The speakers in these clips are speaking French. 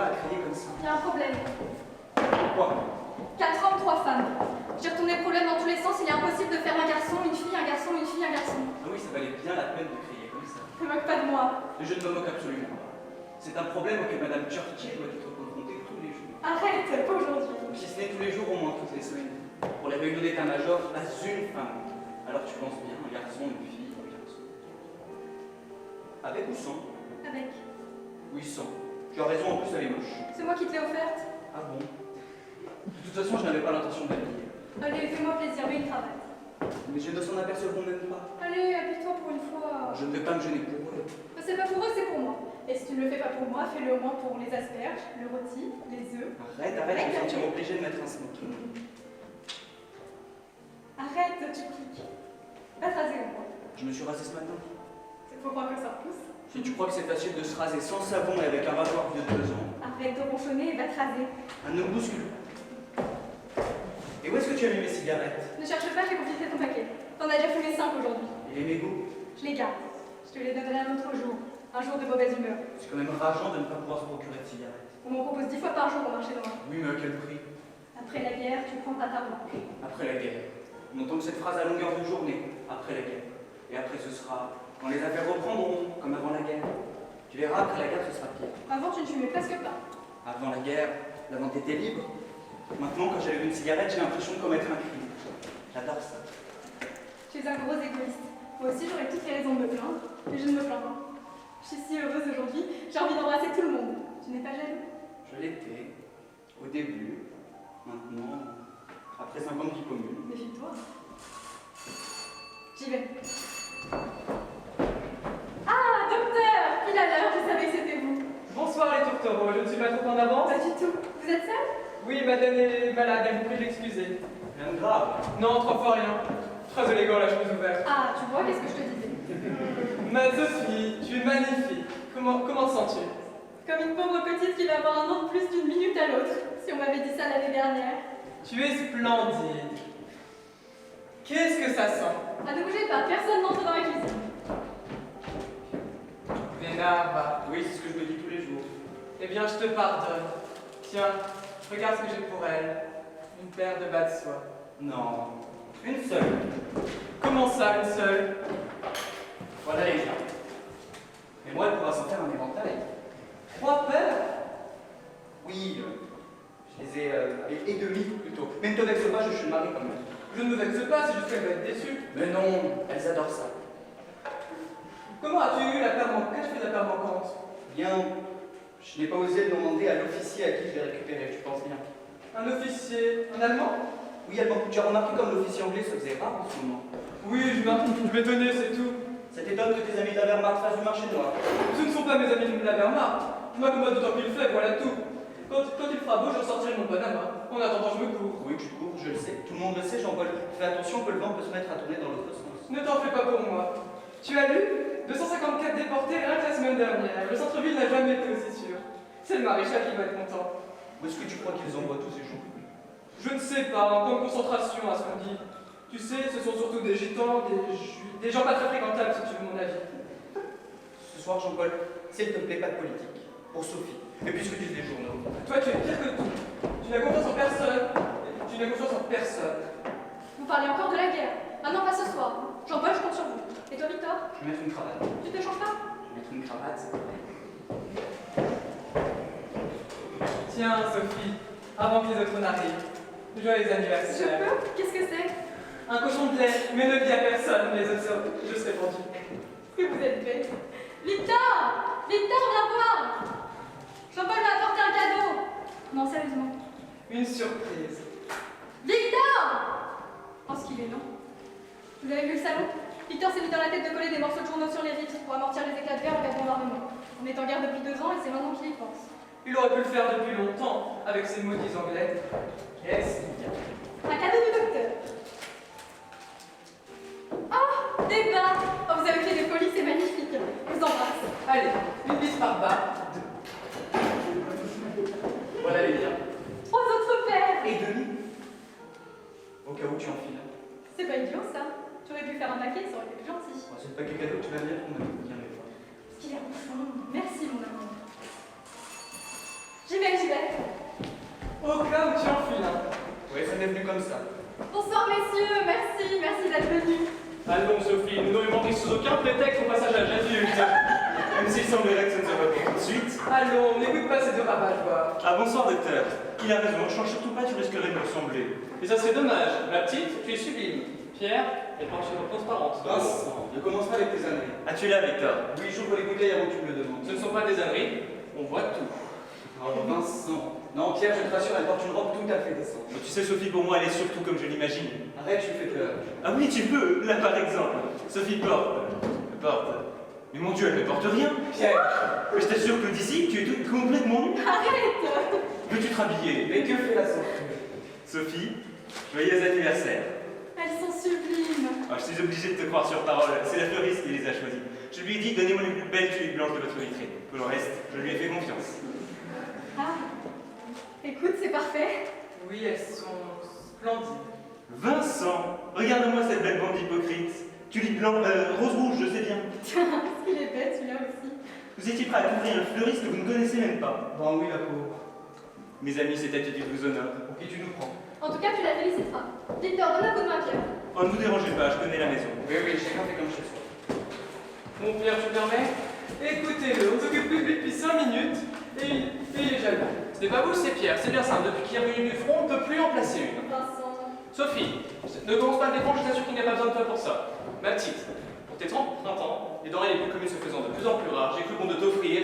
vas à crier comme ça? Il y a un problème. Quoi? 4 hommes, 3 femmes. J'ai retourné le problème dans tous les sens. Il est impossible de faire un garçon, une fille, un garçon, une fille, un garçon. Ah oui, ça valait bien la peine de crier comme ça. Ne moque pas de moi. Mais je ne me moque absolument pas. C'est un problème auquel Madame Churchill doit être confrontée tous les jours. Arrête, pas aujourd'hui. Si ce n'est tous les jours, au moins toutes les semaines. Pour les réunions d'état-major, pas une femme. Alors tu penses bien, un garçon, une fille, un garçon. Avec ou sans? Avec. Oui, sans. Tu as raison, en plus elle est moche. C'est moi qui te l'ai offerte. Ah bon? De toute façon, je n'avais pas l'intention de l'habiller. Allez, fais-moi plaisir, mets une cravate. Mais je ne s'en apercevront même pas. Allez, habille-toi pour une fois. Je ne vais pas me gêner pour eux. C'est pas pour eux, c'est pour moi. Et si tu ne le fais pas pour moi, fais-le au moins pour les asperges, le rôti, les œufs. Arrête, je vais me sentir obligée de mettre un smoking. Arrête, tu cliques. Va te raser au moins. Je me suis rasé ce matin. Faut croire que ça repousse. Si tu crois que c'est facile de se raser sans savon et avec un rasoir vieux de 2 ans. Arrête de ronchonner et va te raser. Ne me bouscule pas. Et où est-ce que tu as mis mes cigarettes? Ne cherche pas, j'ai confisqué ton paquet. T'en as déjà fumé 5 aujourd'hui. Et les mégots? Je les garde. Je te les donnerai un autre jour. Un jour de mauvaise humeur. C'est quand même rageant de ne pas pouvoir se procurer de cigarettes. On m'en propose 10 fois par jour au marché noir. Oui, mais à quel prix? Après la guerre, tu prends ta revanche. Après la guerre. On entend cette phrase à longueur de journée. Après la guerre. Et après ce sera quand les affaires reprendront, comme avant la guerre. Tu verras, après la guerre, ce sera pire. Avant, tu ne fumais presque pas. Avant la guerre, la vente était libre. Maintenant, quand j'allume une cigarette, j'ai l'impression de commettre un crime. J'adore ça. Tu es un gros égoïste. Moi aussi, j'aurais toutes les raisons de me plaindre, mais je ne me plains pas. Je suis si heureuse aujourd'hui, j'ai envie d'embrasser tout le monde. Tu n'es pas jaloux? Je l'étais. Au début. Maintenant. Après 5 ans de vie commune. Méfie-toi. J'y vais. Ah, docteur! Pile à l'heure, je savais que c'était vous. Bonsoir les tourtereaux, je ne suis pas trop en avance. Pas du tout. Vous êtes seul? Oui, madame est malade, elle vous prie de l'excuser. Rien de grave. Non, 3 fois rien. Très élégant la chemise ouverte. Ah, tu vois, qu'est-ce que je te disais? Ma Sophie, tu es magnifique. Comment te sens-tu? Comme une pauvre petite qui va avoir un an de plus d'une minute à l'autre, si on m'avait dit ça l'année dernière. Tu es splendide. Qu'est-ce que ça sent? Ah, ne bougez pas, personne n'entre dans la cuisine. Vénard, va. Oui, c'est ce que je me dis tous les jours. Eh bien, je te pardonne. Tiens, regarde ce que j'ai pour elle. Une paire de bas de soie. Non. Une seule. Comment ça, une seule? Voilà les gens. Et moi, elle pourra s'en faire un éventail. 3 paires? Oui, je les ai et demi plutôt. Mais ne te vexe pas, je suis le mari quand même. Je ne me vexe pas, c'est juste qu'elle va être déçue. Mais non, elles adorent ça. Comment as-tu eu la paire manquante? Qu'as-tu fait de la paire manquante? Bien, je n'ai pas osé le demander à l'officier à qui je l'ai récupéré, tu penses bien. Un officier? Un Allemand? Oui, allemand. Tu as remarqué comme l'officier anglais se faisait rare en ce moment. Oui, je m'étonnais, c'est tout. Ça t'étonne que tes amis de la Wehrmacht fassent du marché noir. Ce ne sont pas mes amis de la Wehrmacht. Je m'accommode d'autant qu'il fait, voilà tout. Quand il fera beau, je sortirai mon Panama. En attendant, je me cours. Oui, tu cours, je le sais. Tout le monde le sait, Jean-Paul. Fais attention que le vent peut se mettre à tourner dans l'autre sens. Ne t'en fais pas pour moi. Tu as lu 254 déportés rien que la semaine dernière. Le centre-ville n'a jamais été aussi sûr. C'est le maréchal qui va être content. Où est-ce que tu crois qu'ils envoient tous ces gens? Je ne sais pas, un camp de concentration à ce qu'on dit. Tu sais, ce sont surtout des gitans, des gens pas très fréquentables, si tu veux mon avis. Ce soir, Jean-Paul, s'il te plaît, pas de politique. Pour Sophie. Et puis ce que disent les journaux. Toi, tu es pire que tout. Tu n'as confiance en personne. Tu n'as confiance en personne. Vous parlez encore de la guerre. Maintenant, pas ce soir. Jean-Paul, je compte sur vous. Et toi, Victor? Je vais mettre une cravate. Tu te changes pas? Je vais mettre une cravate. Tiens, Sophie, avant que les autres n'arrivent, joyeux Je anniversaire. peux? Qu'est-ce que c'est? Un cochon de lait, mais ne dis à personne, les autres, je serai pendu. Que vous êtes bête. Victor! Victor, viens voir! Jean-Paul m'a apporté un cadeau. Non, sérieusement. Une surprise. Victor! Je pense qu'il est long. Vous avez vu le salon? Victor s'est mis dans la tête de coller des morceaux de journaux sur les vitres pour amortir les éclats de verre en cas de bombardement. On est en guerre depuis 2 ans et c'est maintenant qu'il y pense. Il aurait pu le faire depuis longtemps, avec ses maudits anglais. Qu'est-ce qu'il y a? Un cadeau du docteur. Oh, des bains! Oh, vous avez fait des folies, c'est magnifique. Je vous embrasse. Allez, une bise par bas. Voilà les liens. 3 autres paires. Et demi. Au cas où tu enfiles. C'est pas idiot ça. Tu aurais pu faire un paquet, ça aurait été plus gentil. Oh, c'est le paquet cadeau que tu vas bien qu'on a bien les fois. Parce qu'il est bouffon. Merci mon amour. J'y vais, j'y vais. Au cas où tu enfiles un. Ouais, ça m'est venu comme ça. Bonsoir, messieurs. Merci d'être venus. Allons, Sophie, nous n'aurions manqué sous aucun prétexte au passage à l'adulte. Même s'il semblerait que ça ne soit pas pour tout de suite. Allons, n'écoute pas ces deux rabat-joie. Ah bonsoir docteur. Il a raison, change surtout pas, tu risquerais de me ressembler. Mais ça serait dommage. Ma petite, tu es sublime. Pierre, elle porte une robe transparente. Vincent, ne commence pas avec tes âneries. Ah tu es là Victor. Oui, j'ouvre les bouteilles avant que tu me le demandes. Ce ne sont pas des âneries, on voit tout. Oh, Vincent. Non, Pierre, je te rassure, elle porte une robe tout à fait décente. Oh, tu sais Sophie, pour moi elle est surtout comme je l'imagine. Arrête, tu fais peur. Ah oui tu peux, là par exemple. Sophie porte. Mais mon Dieu, elle ne porte rien. Pierre, Mais je t'assure que d'ici, tu es toute complètement nue. Arrête. Veux-tu te rhabiller? mais que fait la sortie? Sophie, joyeux anniversaire. Elles sont sublimes. Ah, je suis obligé de te croire sur parole, c'est la fleuriste qui les a choisies. Je lui ai dit, donnez-moi les plus belles tulipes blanches de votre vitrine. Pour le reste, je lui ai fait confiance. Ah. Écoute, c'est parfait. Oui, elles sont splendides. Vincent, regarde-moi cette belle bande d'hypocrites. Tulipe blanc, rose rouge, je sais bien. Tiens, il est bête celui-là aussi. Vous étiez prêt à couvrir un fleuriste que vous ne connaissez même pas. Ben oui, la pauvre. Mes amis, cette attitude vous honore. Pour qui tu nous prends? En tout cas, tu la féliciteras. Victor, donne un coup de main, Pierre. Oh, ne vous dérangez pas, je connais la maison. Oui, chacun fait comme chez soi. Mon Pierre, tu permets? Écoutez-le, on s'occupe de lui depuis 5 minutes et il est jaloux. Ce n'est pas vous, c'est Pierre. C'est bien simple. Depuis qu'il est revenu du front, on ne peut plus en placer une. Vincent. Sophie, ne commence pas à te défendre, je t'assure qu'il n'y a pas besoin de toi pour ça. Ma petite, pour tes 30 printemps, les denrées les plus communes se faisant de plus en plus rares, j'ai cru bon de t'offrir.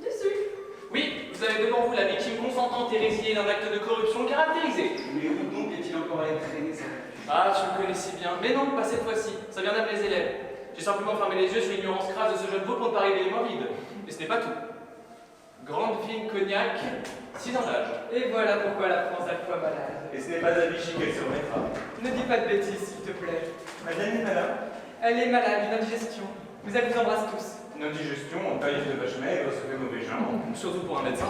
Du sucre. Oui, vous avez devant vous la victime consentante et résiliée d'un acte de corruption caractérisé. Mais où donc est-il encore allé traîner ça? Ah, tu le connais si bien. Mais non, pas cette fois-ci. Ça vient d'appeler les élèves. J'ai simplement fermé les yeux sur l'ignorance crasse de ce jeune veau pour ne pas arriver les mains vides. Et ce n'est pas tout. Grande fine cognac, 6 ans d'âge. Et voilà pourquoi la France a le foie malade. Et ce n'est pas à Vichy qu'elle se remettra. Ne dis pas de bêtises, s'il te plaît. Madeleine est pas là. Elle est malade d'une indigestion. Mais elle vous embrasse tous. Une indigestion, en paille de vache maigre, ça fait mauvais genre. Surtout pour un médecin.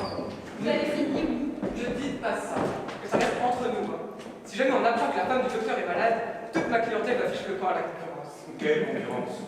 Vous avez fini, oui. Ne dites pas ça, que ça reste entre nous. Hein. Si jamais on apprend que la femme du docteur est malade, toute ma clientèle va ficher le camp à la concurrence. Quelle concurrence.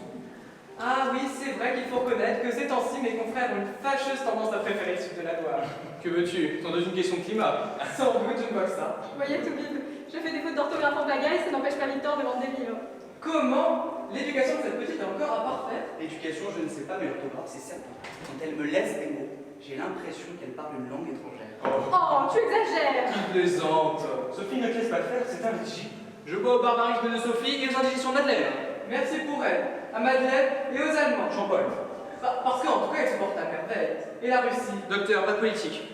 Ah oui, c'est vrai qu'il faut reconnaître que ces temps-ci, mes confrères ont une fâcheuse tendance à préférer le sud de la Loire. Que veux-tu? Sans doute une question de climat. Sans doute, je ne vois que ça. Vous voyez tout vide. Je fais des fautes d'orthographe en bagaille, ça n'empêche pas Victor de vendre des livres. Comment l'éducation de cette petite est encore imparfaite? L'éducation, je ne sais pas, mais l'orthographe, c'est certain. Quand elle me laisse des mots, j'ai l'impression qu'elle parle une langue étrangère. Oh, tu exagères. Qui plaisante. Sophie ne te laisse pas faire, c'est un Vichy. Je bois au barbarisme de Sophie et aux indigestions de Madeleine. Merci pour elle, à Madeleine et aux Allemands. Jean-Paul. Parce qu'en tout cas, elle se porte à merveille. Et la Russie? Docteur, pas de politique.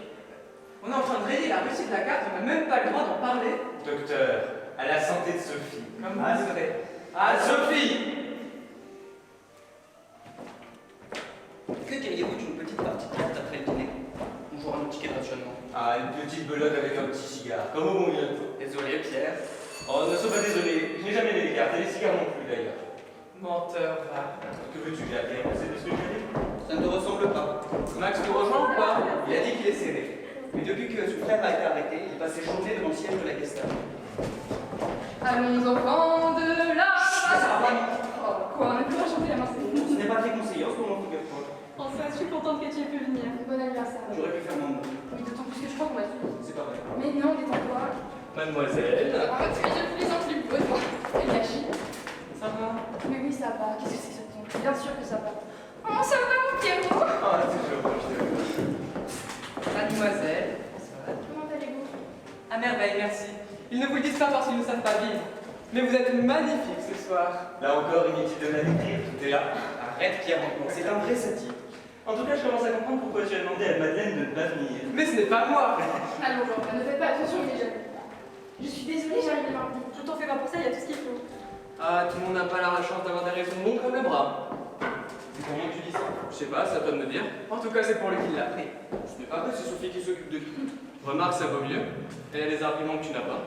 On est en train de rayer la Russie de la carte, on n'a même pas le droit d'en parler. Docteur, à la santé de Sophie. Comme vous voudrez. Ah, Sophie! Que diriez-vous d'une petite partie de carte après le dîner? On jouera un ticket de rationnement. Ah, une petite belote avec un petit cigare, comme au bon gâteau. Désolé, Pierre. Oh, ne sois pas désolé, je n'ai jamais aimé les cartes, et les cigares non plus d'ailleurs. Menteur, va. Que veux-tu, j'ai appris à penser de ce que je dis? Ça ne te ressemble pas. Max te rejoint ou pas? Il a dit qu'il est serré. Mais depuis que son frère a été arrêté, il passe ses journées devant le siège de la Gestapo. Allons enfants de la Ça va pas. Oh, quoi, on a plus à chanter la Marseillaise. Ce n'est pas très conseillé en ce moment, figure-toi. François, je suis contente que tu aies pu venir. Bon anniversaire. J'aurais pu faire mon nom. Oui, d'autant plus que je crois qu'on m'a suivi. C'est pas vrai. Mais non, détends-toi. Mademoiselle. Arrête, je plaisante, tu me poses. Et gâchis. Ça va? Mais oui, ça va. Qu'est-ce que c'est que ce ton? Bien sûr que ça va. Oh, ça va, mon Pierrot? Ah, toujours, je t'aime. Mademoiselle. Bonsoir. Comment allez-vous? À merveille, merci. Ils ne vous le disent pas parce qu'ils ne savent pas vivre. Mais vous êtes magnifique ce soir. Là encore, inutile de la décrire, tout est là. Arrête, Pierre, encore. C'est un vrai satire. En tout cas, je commence à comprendre pourquoi tu as demandé à Madeleine de ne pas venir. Mais ce n'est pas moi. Allons, Jean, ne faites pas attention, il est jeune. Je suis désolée, j'arrive mardi. Je t'en fais pas pour ça, il y a tout ce qu'il faut. Ah, tout le monde n'a pas la chance d'avoir des raisons longues comme le bras. C'est pour moi que tu dis ça. Je sais pas, ça peut me dire. En tout cas, c'est pour lui qu'il l'a pris. Ce n'est pas vrai, c'est Sophie qui s'occupe de tout. Remarque, ça vaut mieux. Elle a des arguments que tu n'as pas.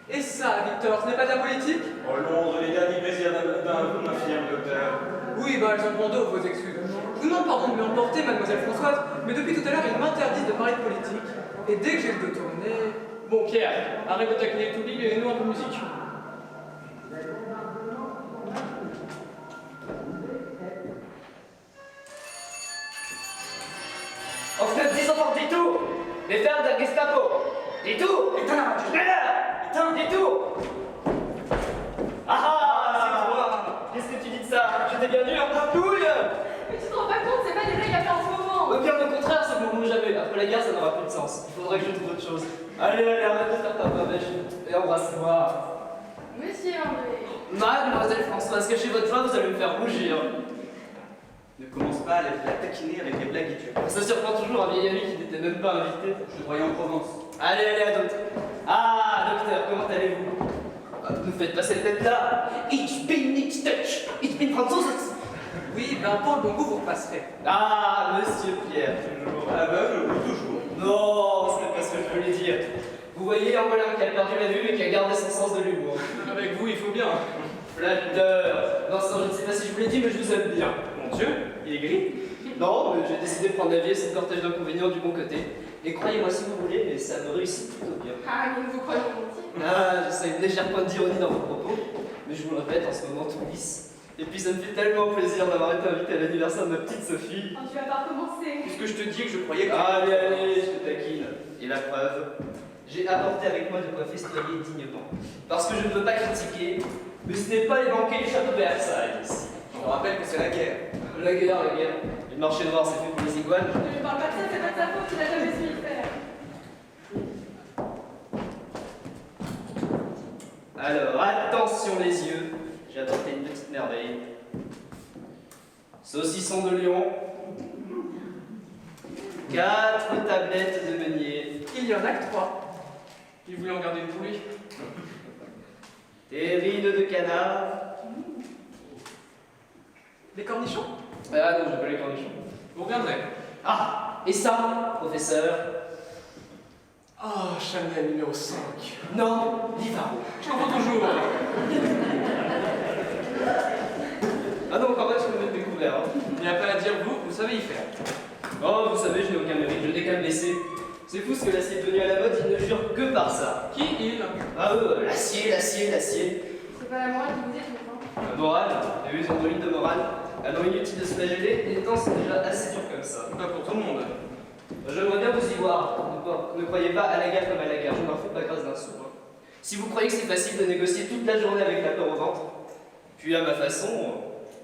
Et ça, Victor, ce n'est pas de la politique? Oh, Londres, les derniers plaisirs d'un infirme, docteur. Oui, bah elles ont demandé vos excuses. Je vous demande pardon de m'emporter, mademoiselle Françoise, mais depuis tout à l'heure, ils m'interdisent de parler de politique. Et dès que j'ai le dos tourné... Bon, Pierre, arrête de taquiner tout public et nous un peu de musique. Öffnet die sofort die Tür! Befehl der Gestapo! Die Tür! Éteins la radio. Schneller! Éteins. Die Tür! Ah, c'est toi! Qu'est-ce que tu dis de ça? J'étais bien dur, douille! Mais tu te rends pas compte, c'est pas des blagues à faire en ce moment. Bien au contraire, c'est le moment jamais. Après la guerre, ça n'aura plus de sens. Il faudrait que je trouve autre chose. Allez, allez, arrête de faire ta babèche et embrasse-moi. Monsieur André. Mademoiselle Françoise, cachez votre joie, vous allez me faire rougir. Ne commence pas à la taquiner avec des blagues idiotes. Ça surprend toujours un vieil ami qui n'était même pas invité. Je te croyais en Provence. Allez, allez, docteur. Ah, docteur, comment allez-vous? Ne faites pas cette tête-là. Ich bin nicht Deutsch. Ich bin Franzose. Oui, ben pour le bon goût, vous repasserez. Ah, monsieur Pierre, toujours. Aveugle ou toujours? Non, ce n'est pas ce que je voulais dire. Vous voyez, en voilà un qui a perdu la vue mais qui a gardé son sens de l'humour. Avec vous, il faut bien. Flatteur. Non, ça, je ne sais pas si je vous l'ai dit, mais je vous aime bien. Mon Dieu, il est gris. Non, mais j'ai décidé de prendre la vie sans cortège d'inconvénients du bon côté. Et croyez-moi si vous voulez, mais ça me réussit plutôt bien. Ah, nous vous croyons mentir. Ah, je sais une légère pointe d'ironie dans vos propos, mais je vous le répète, en ce moment tout glisse. Et puis ça me fait tellement plaisir d'avoir été invité à l'anniversaire de ma petite Sophie. Oh, tu vas pas recommencer. Puisque je te dis que je croyais que... Allez, allez, je te taquine. Et la preuve, j'ai apporté avec moi de quoi festoyer dignement. Parce que je ne veux pas critiquer, mais ce n'est pas les banquets du château de Versailles ici. Je te rappelle que c'est la guerre. La guerre, la guerre. Le marché noir, c'est fait pour les iguanes. Ne lui parle pas de ça, c'est pas de sa faute, il a jamais su y faire. Alors, attention les yeux, j'ai apporté une petite merveille. Saucisson de lion. 4 tablettes de meunier. Il y en a que 3. Il voulait en garder une pour lui. Terrine de canard. Des cornichons? Ah non, j'ai pas les cornichons. Vous reviendrez. Ah, et ça, professeur? Oh, Chanel numéro 5. Non, Livaro. Je comprends toujours. Ah non, quand même, je peux mettre découvert. Hein. Il n'y a pas à dire vous savez y faire. Oh, vous savez, je n'ai aucun mérite, je n'ai qu'à me laisser. C'est fou ce que l'acier est devenu à la mode, il ne jure que par ça. Qui il? Ah l'acier, l'acier, l'acier. C'est pas la morale qui vous est, je comprends. La morale, et eux, ils ont 2 litres de morale. Alors inutile de se flageller, les temps sont déjà assez durs comme ça. Pas pour tout le monde. J'aimerais bien vous y voir. Ne croyez pas à la guerre comme à la guerre, je n'en fais pas grâce d'un sou. Hein. Si vous croyez que c'est facile de négocier toute la journée avec la peur au ventre, puis à ma façon,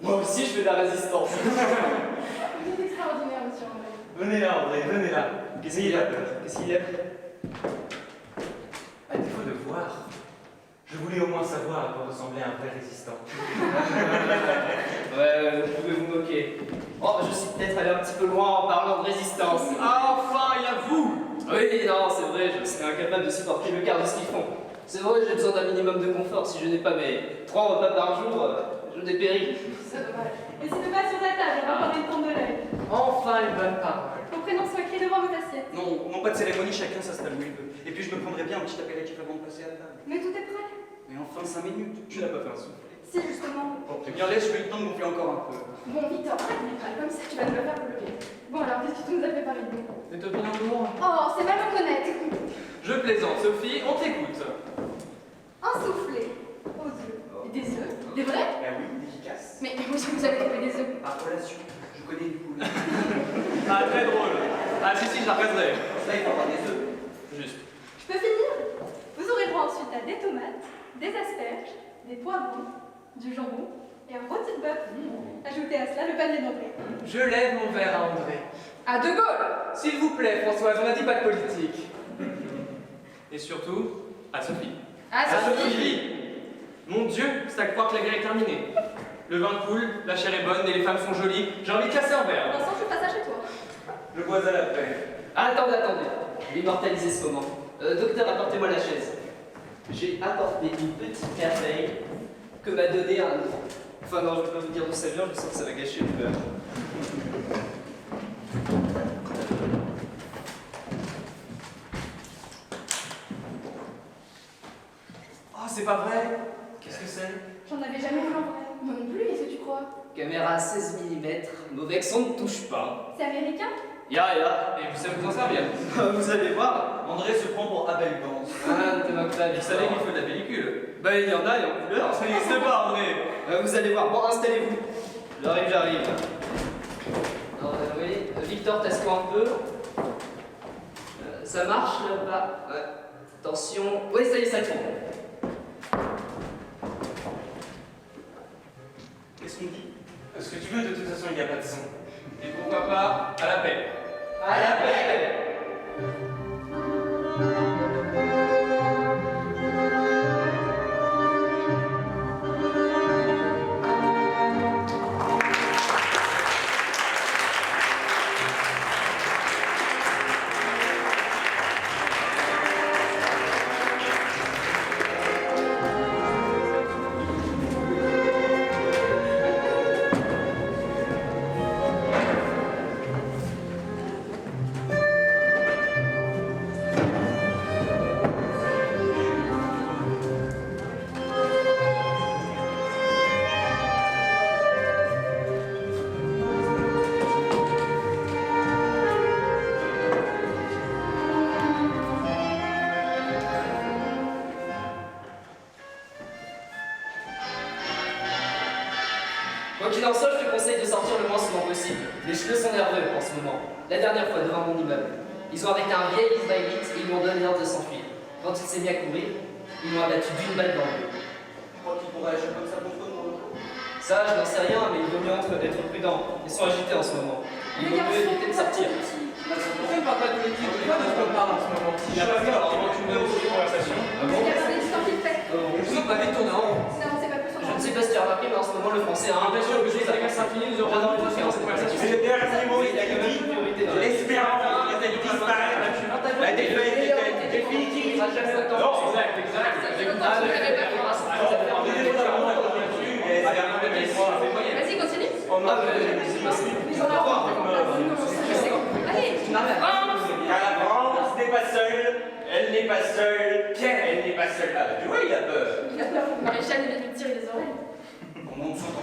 moi aussi je fais de la résistance. Vous êtes extraordinaire, monsieur André. Venez là, André, venez là. Qu'est-ce qu'il y a? Qu'est-ce qu'il y a? À défaut de voir, je voulais au moins savoir à quoi ressemblait un vrai résistant. Ouais, vous pouvez vous moquer. Oh, je suis peut-être allé un petit peu loin en parlant de résistance. Ah, enfin, il y a vous! Oui, non, c'est vrai, je serais incapable de supporter le quart de ce qu'ils font. C'est vrai, j'ai besoin d'un minimum de confort. Si je n'ai pas mes 3 repas par jour, je dépéris. C'est dommage. Et c'est de pas sur ta table, on va prendre une tombe de l'œil. Enfin, une bonne parole. Vos prénoms sont écrits devant votre assiette. Non, pas de cérémonie, chacun s'installe où il veut. Et puis je me prendrais bien un petit apéritif avant de passer à table. Mais tout est prêt. Mais enfin 5 minutes. Tu n'as pas fait un souffle. Si, justement. Bon, eh bien laisse-lui le temps de gonfler encore un peu. Bon, Victor, arrête de parler comme ça, tu vas nous le faire bloquer. Bon, alors, qu'est-ce que tu nous as préparé de bon? Des opinions de moi. Oh, c'est mal en connaître. Je plaisante, Sophie, on t'écoute. Un soufflé aux œufs. Et des œufs? Des vrais? Ah oui, efficace. Mais où est-ce que vous avez trouvé des œufs? Par relation, je connais une poule. Ah, très drôle. Ah, si, je la regarderai. Ça, il faut avoir des œufs. Juste. Je peux finir? Vous aurez droit ensuite à des tomates, des asperges, des poivrons, du jambon et un rôti de bœuf. Ajoutez à cela le panier d'André. Je lève mon verre à André. À De Gaulle! S'il vous plaît, Françoise, on n'a dit pas de politique. Et surtout, à Sophie. Ah, À Sophie! Mon Dieu, c'est à croire que la guerre est terminée. Le vin coule, la chair est bonne et les femmes sont jolies. J'ai envie de casser un verre. Vincent, je passe ça chez toi. Je bois à la paix. Attendez, je vais immortaliser ce moment. Docteur, apportez-moi la chaise. J'ai apporté une petite merveille que m'a donné un... Enfin non, je ne peux pas vous dire d'où ça vient, je sens que ça va gâcher le beurre. Oh, c'est pas vrai? Qu'est-ce que c'est? J'en avais jamais vu en vrai. Moi non plus, qu'est-ce que tu crois? Caméra 16 mm, mauvais son ne touche pas. C'est américain? Ya. Et vous savez vous en servir. Vous allez voir. André se prend pour Abel Gance. Ah, t'es ma clave, Vous savez qu'il faut de la pellicule. Ben il y en a, il y a en couleur. Ça n'existe pas, André. Vous allez voir. Bon, installez-vous. J'arrive. Alors, oui, Victor, tasse-toi un peu. Ça marche là-bas. Ouais. Attention. Oui, ça y est, ça tourne. Qu'est-ce qu'on dit? Ce que tu veux, de toute façon, il n'y a pas de son. Et pourquoi pas à la paix. À la paix. Quoi qu'il en soit, je te conseille de sortir le moins souvent possible. Les cheveux sont nerveux en ce moment. La dernière fois, devant mon immeuble, ils ont arrêté un vieil israélite et ils lui ont donné l'ordre de s'enfuir. Quand il s'est mis à courir, ils l'ont abattu d'une balle dans le dos. Tu crois qu'il pourrait agir comme ça contre nous? Ça, je n'en sais rien, mais il vaut mieux être prudent. Ils sont agités en ce moment. Il vaut mieux éviter de sortir. Pourquoi il parle pas de politique? Pourquoi de quoi parle en ce moment? Il n'a pas fait, alors avant que tu me donnes aussi conversation. Ah bon? Regardez l'histoire qu'il fait. Je vous pas vite tourner en rond. Ça n'en sait pas plus sur Je ne sais pas si tu as remarqué, mais en ce moment, le français a un Bien sûr, le budget avec un symphonie, nous aurons J'adore un le faire cette conversation. C'est bien les mots, il Il y a quand même une priorité dans la vie. l'espérance vient de disparaître. La défaite est définitive. Ça, jamais autant. Non, exact, exact. Vas-y, continue. C'est passé. Ils ont la voix. Allez, Car la France n'est pas seule, elle n'est pas seule, elle n'est pas seule. Ah bah tu vois, il a peur. il a peur. Maréchal vient de lui tirer les oreilles. On monte son temps.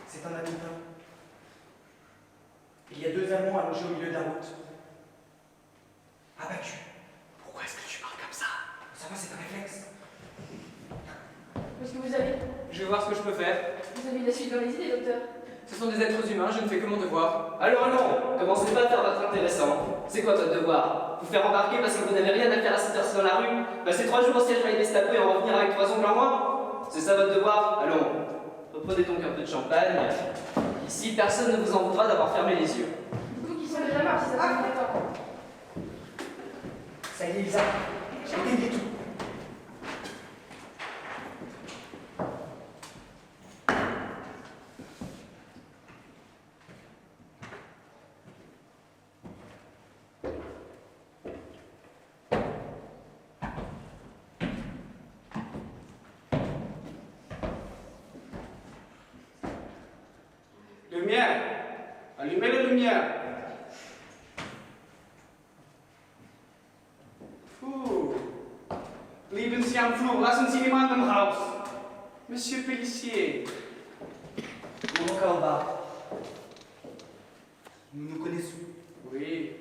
C'est un attentat. Il y a 2 Allemands allongés au milieu de la route. Abattus. Pourquoi est-ce que tu parles comme ça? Ça va, c'est un réflexe. Où est-ce que vous allez? Je vais voir ce que je peux faire. Vous avez eu la suite dans les idées, docteur. Ce sont des êtres humains, je ne fais que mon devoir. Allons, commencez pas à faire votre intéressant. C'est quoi votre devoir? Vous faire embarquer parce que vous n'avez rien à faire à cette heure-ci dans la rue? Passer 3 jours au siège à les Gestapo et en revenir avec 3 ongles en moins? C'est ça votre devoir? Allons, reprenez donc un peu de champagne. Ici, personne ne vous en voudra d'avoir fermé les yeux. Vous qui sont déjà morts, si ça vous fait pas. Ça y est, Elisa. J'ai gagné tout. Lumière! Allumez la lumière! Puh. Lieben Sie am Flur, lassen Sie jemanden raus! Monsieur Pellissier. Mon cas en bas. Nous nous connaissons. Oui.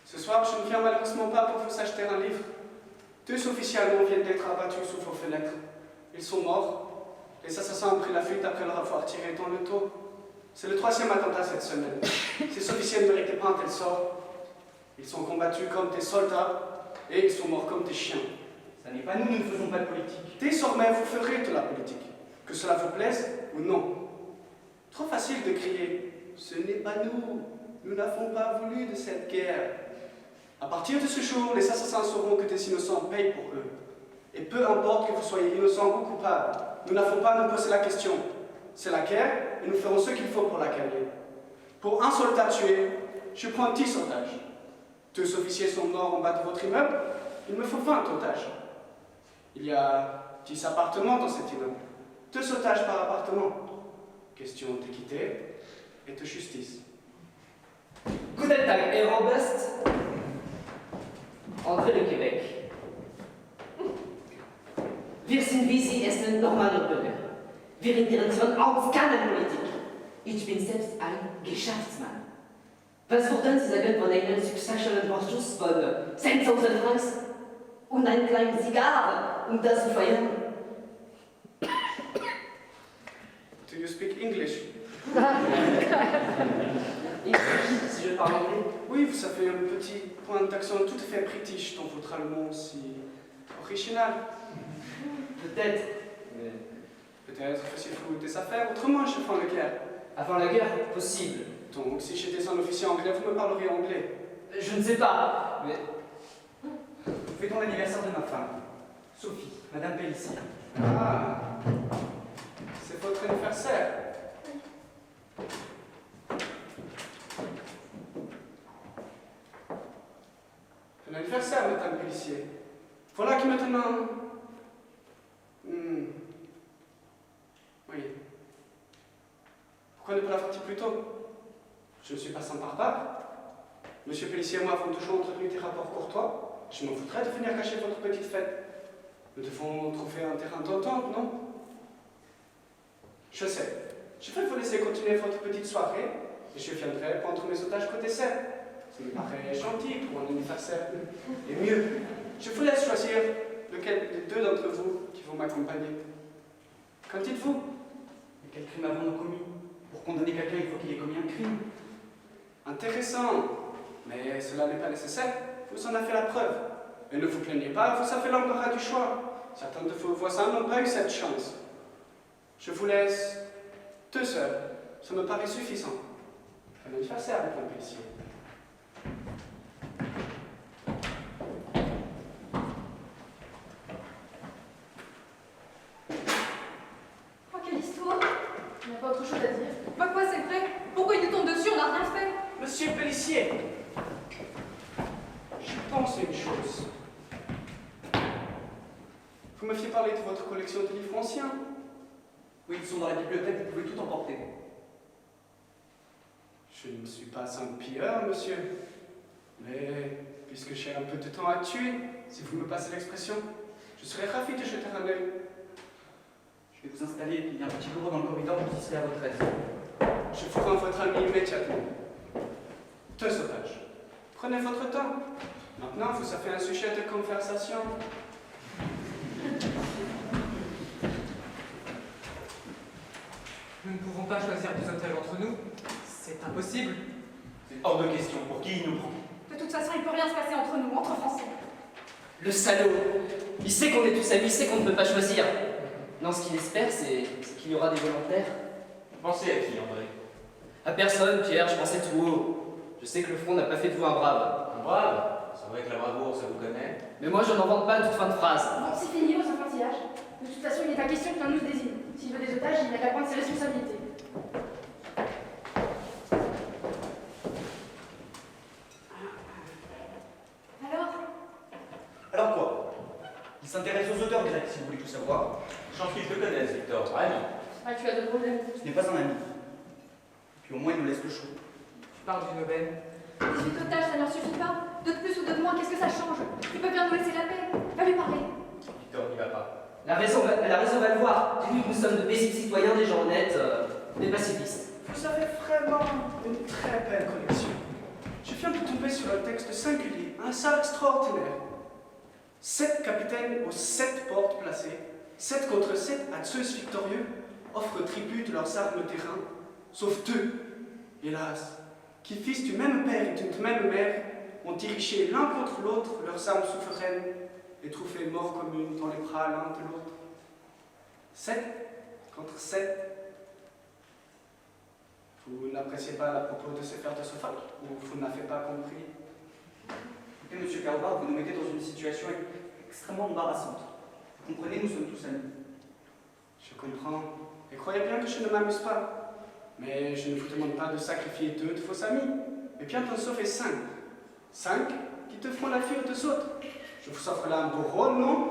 Ce soir, je ne viens malheureusement pas pour vous acheter un livre. 2 officiers allemands viennent d'être abattus sous vos fenêtres. Ils sont morts. Les assassins ont pris la fuite après leur avoir tiré dans le dos. C'est le 3e attentat cette semaine. Ces officiers ne méritaient pas un tel sort. Ils sont combattus comme des soldats et ils sont morts comme des chiens. Ça n'est pas nous, nous ne faisons pas de politique. Désormais, vous ferez de la politique, que cela vous plaise ou non. Trop facile de crier « Ce n'est pas nous, nous n'avons pas voulu de cette guerre ». À partir de ce jour, les assassins sauront que des innocents payent pour eux. Et peu importe que vous soyez innocent ou coupable, nous n'avons pas à nous poser la question. C'est la guerre et nous ferons ce qu'il faut pour la gagner. Pour un soldat tué, je prends 10 otages. 2 officiers sont morts en bas de votre immeuble, il me faut 20 otages. Il y a 10 appartements dans cet immeuble. 2 otages par appartement. Question d'équité et de justice. Guten Tag, Herr Robest. André de Québec. Wir sind, wie Sie es nennen, normale Bürger. Wir interessieren uns keine Politik. Ich bin selbst ein Geschäftsmann. Was wurden Sie sagen von einer successionalen Vorschuss von 10.000 Francs und einem kleinen Zigarre, um das zu feiern? Do you speak English? Si je parle anglais. Oui, ça fait un petit point d'accent tout à fait british dans votre allemand si original. Peut-être. Mais Peut-être faisiez-vous des affaires autrement, chef en guerre. avant la guerre, possible. Donc, si j'étais un officier anglais, vous me parleriez anglais. Je ne sais pas, mais Fêtons l'anniversaire de ma femme, Sophie, Madame Pellissier. Ah, c'est votre anniversaire. Un anniversaire, Madame Pellissier. Voilà qui maintenant... Oui. Pourquoi ne pas la faire plus tôt? Je ne suis pas sans barbare. Monsieur Pellissier et moi avons toujours entretenu des rapports courtois. Je m'en foutrais de venir cacher votre petite fête. Nous devons trouver un terrain d'entente, non? Je sais. Je vais vous laisser continuer votre petite soirée et je viendrai prendre mes otages côté dessert. Ça me paraît gentil pour un anniversaire. Et mieux, je vous laisse choisir lequel des deux d'entre vous qui vont m'accompagner. Qu'en dites-vous? Mais quel crime avons-nous commis? Pour condamner quelqu'un, il faut qu'il ait commis un crime. Intéressant, mais cela n'est pas nécessaire. Vous en avez fait la preuve. Et ne vous plaignez pas, vous avez l'embarras du choix. Certains de vos voisins n'ont pas eu cette chance. Je vous laisse deux seuls. Ça me paraît suffisant. Un anniversaire avec un policier. Oh, quelle histoire! Il n'y a pas autre chose à dire. Bah quoi, c'est vrai? Pourquoi il nous tombe dessus? On n'a rien fait. Monsieur Pellissier, je pense à une chose. Vous me fiez parler de votre collection de livres anciens. Oui, ils sont dans la bibliothèque, vous pouvez tout emporter. Je ne suis pas un pilleur, monsieur. Mais puisque j'ai un peu de temps à tuer, si vous me passez l'expression, je serais ravi de jeter un œil. Je vais vous installer, il y a un petit bureau dans le corridor, vous y serez à votre aise. Je vous rends votre ami immédiatement. Deux otages. Prenez votre temps. Maintenant, vous avez un sujet de conversation. Nous ne pouvons pas choisir deux otages entre nous. C'est impossible. C'est hors de question. Pour qui il nous prend? De toute façon, il ne peut rien se passer entre nous, entre Français. le salaud, il sait qu'on est tous amis, il sait qu'on ne peut pas choisir. Non, ce qu'il espère, c'est qu'il y aura des volontaires. Vous pensez à qui, André? À personne, Pierre, je pensais tout haut. Je sais que le front n'a pas fait de vous un brave. Un brave? C'est vrai que la bravoure, ça vous connaît. Mais moi, je n'en vante pas à toute fin de phrase. Bon, c'est fini vos enfantillages. De toute façon, il n'est pas question que l'un nous désigne. S'il veut des otages, il n'a qu'à prendre ses responsabilités. Alors quoi? Il s'intéresse aux auteurs grecs, si vous voulez tout savoir. Chance qu'ils te connaissent, Victor, vraiment. Ah, tu as de problèmes. Ce n'est pas un ami. Puis au moins, il nous laisse le choix. Tu parles d'une aubaine. 18 otages, ça ne leur suffit pas. Deux de plus ou deux de moins, qu'est-ce que ça change? Il peut bien nous laisser la paix. Va lui parler. Victor n'y va pas. Elle a raison, va le voir. Dis-lui que nous sommes de paisibles citoyens, des gens honnêtes, des pacifistes. Vous avez vraiment une très belle collection. Je viens de tomber sur un texte singulier, un sale extraordinaire. 7 capitaines aux 7 portes placées, 7 contre 7 à Zeus victorieux, offrent tribut de leurs armes terrain, sauf 2, hélas, qui, fils du même père et d'une même mère, ont dirigé l'un contre l'autre leurs armes souveraines et trouvé mort commune dans les bras l'un de l'autre. 7 contre 7. Vous n'appréciez pas la propos de ces fers de Sophocle, ou vous n'avez pas compris? Écoutez, monsieur Carobar, vous nous mettez dans une situation extrêmement embarrassante. Vous comprenez, nous sommes tous amis. Je comprends. Et croyez bien que je ne m'amuse pas. Mais je ne vous demande pas de sacrifier 2 de vos amis, mais bien d'en sauver 5. 5 qui te feront la vie aux 2 autres. Je vous offre là un beau rôle, non?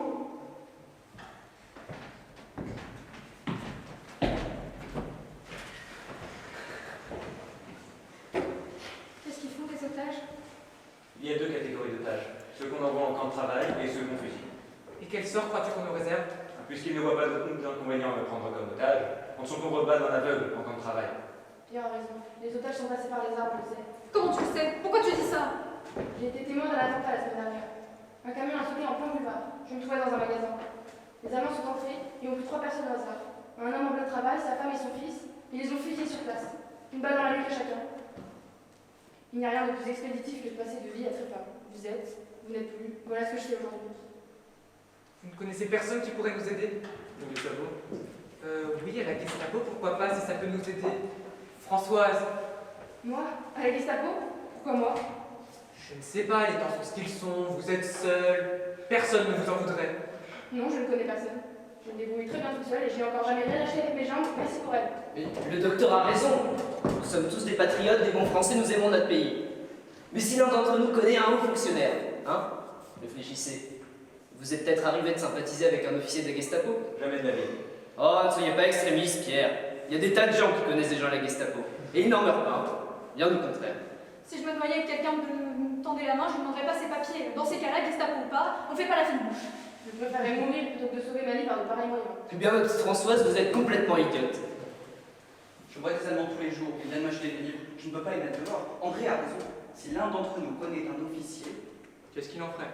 Qu'est-ce qu'ils font, les otages? Il y a 2 catégories d'otages. Ceux qu'on envoie en camp de travail et ceux qu'on fusille. Et quel sort crois-tu qu'on nous réserve? Puisqu'ils ne voient pas d'inconvénient à me prendre comme otage, on ne s'encombre pas d'un aveugle en camp de travail. Pierre a raison. Les otages sont passés par les arbres, je le sais. Comment tu le sais? Pourquoi tu dis ça? J'ai été témoin d'un attentat la semaine dernière. Un camion a sauté en plein boulevard. Je me trouvais dans un magasin. Les Allemands sont entrés et ont pris 3 personnes au hasard. Un homme en plein travail, sa femme et son fils. Ils les ont fusillés sur place. Une balle dans la nuque à chacun. Il n'y a rien de plus expéditif que de passer de vie à trépas. Vous êtes, vous n'êtes plus. Voilà ce que je sais aujourd'hui. Vous ne connaissez personne qui pourrait nous aider? Le Gestapo. Oui, à la Gestapo, pourquoi pas, si ça peut nous aider. Françoise. Moi? À la Gestapo? Pourquoi moi? Je ne sais pas, les temps sont ce qu'ils sont, vous êtes seul. Personne ne vous en voudrait. Non, je ne connais personne. Je me débrouille très bien toute seule et j'ai encore jamais rien lâché avec mes jambes. Merci pour elle. Mais le docteur a raison. Nous sommes tous des patriotes, des bons Français, nous aimons notre pays. Mais si l'un d'entre nous connaît un haut fonctionnaire, hein? Réfléchissez. Vous êtes peut-être arrivé de sympathiser avec un officier de la Gestapo? Jamais de la vie. Oh, ne soyez pas extrémiste, Pierre. Il y a des tas de gens qui connaissent des gens à la Gestapo. Et ils n'en meurent pas. Bien au contraire. Si je me noyais avec quelqu'un me tendait la main, je ne demanderais pas ses papiers. Dans ces cas-là, Gestapo ou pas, on fait pas la fine bouche. Je préférerais mourir plutôt que de sauver ma vie par de pareils moyens. Eh bien, ma petite Françoise, vous êtes complètement idiote. Je vois des Allemands tous les jours, ils viennent m'acheter des livres. Je ne peux pas les mettre dehors. André a raison. Si l'un d'entre nous connaît un officier, Qu'est-ce qu'il en ferait?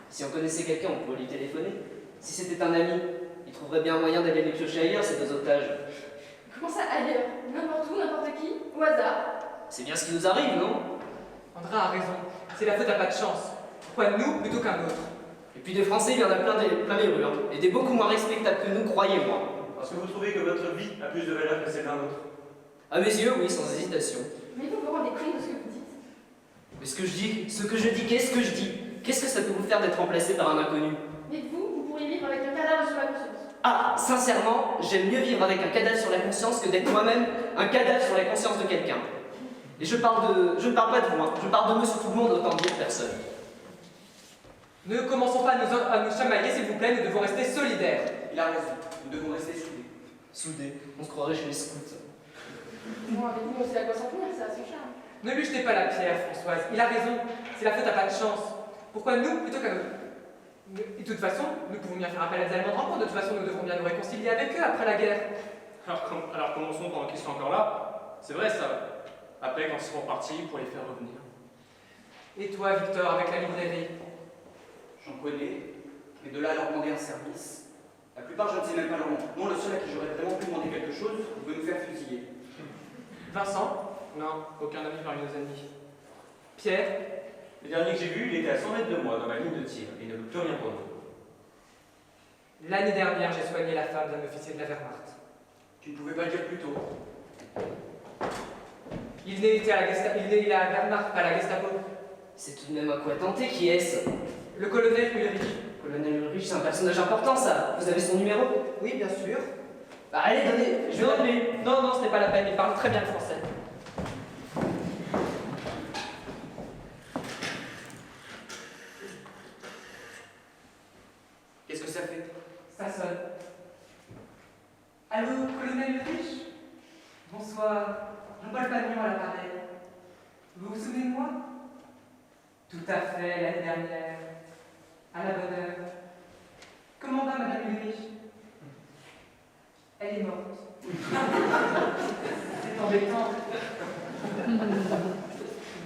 Si on connaissait quelqu'un, on pourrait lui téléphoner. Si c'était un ami, il trouverait bien un moyen d'aller les piocher ailleurs, ces 2 otages. Comment ça ailleurs? N'importe où, n'importe qui? Au hasard? C'est bien ce qui nous arrive, non? André a raison, c'est la faute à pas de chance. Pourquoi nous plutôt qu'un autre? Et puis des Français, il y en a plein les rues, hein. Et des beaucoup moins respectables que nous, croyez-moi. Parce que vous trouvez que votre vie a plus de valeur que celle d'un autre. À mes yeux, oui, sans hésitation. Mais vous vous rendez compte de ce que vous dites? Mais ce que je dis, qu'est-ce que je dis? Qu'est-ce que ça peut vous faire d'être remplacé par un inconnu? Mais vous pourriez vivre avec un cadavre sur la conscience. Ah, sincèrement, j'aime mieux vivre avec un cadavre sur la conscience que d'être moi-même un cadavre sur la conscience de quelqu'un. Et je ne parle pas de vous, hein. Je parle de monsieur tout le monde, autant dire personne. Ne commençons pas à nous chamailler, s'il vous plaît, nous devons rester solidaires. il a raison. Nous devons rester soudés. Soudés, on se croirait chez les scouts. Moi, avec vous, on sait à quoi s'en tenir, ça a son charme. Ne lui jetez pas la pierre, Françoise. Il a raison, c'est la faute à pas de chance. Pourquoi nous plutôt qu'un autre? Et de toute façon, nous pouvons bien faire appel à des Allemands de rencontre. De toute façon, nous devrons bien nous réconcilier avec eux après la guerre. Alors commençons pendant qu'ils sont encore là. C'est vrai ça. Après, quand ils seront partis, pour les faire revenir. Et toi, Victor, avec la librairie? J'en connais, mais de là à leur demander un service, la plupart je ne sais même pas leur nom. Non, le seul à qui j'aurais vraiment pu demander quelque chose veut nous faire fusiller. Vincent? Non, aucun ami parmi nos amis. Pierre? Le dernier que j'ai vu, il était à 100 mètres de moi, dans ma ligne de tir, et il ne veut plus rien pour nous. L'année dernière, j'ai soigné la femme d'un officier de la Wehrmacht. Tu ne pouvais pas le dire plus tôt. Il est à la Wehrmacht, pas à la Gestapo. C'est tout de même un coup à tenter, qui est-ce? Le colonel Ulrich. Colonel Ulrich, c'est un personnage important, ça. Vous avez son numéro? Oui, bien sûr. Bah allez, donnez, je vais rappeler. Non, non, ce n'est pas la peine, il parle très bien le français. Qu'est-ce que ça fait? Ça sonne. Allô, colonel Ulrich? Bonsoir. Jean-Paul Pagnon à l'appareil. Vous vous souvenez de moi? Tout à fait, l'année dernière. À la bonne heure. Comment va Madame Ulrich? Elle est morte. C'est embêtant.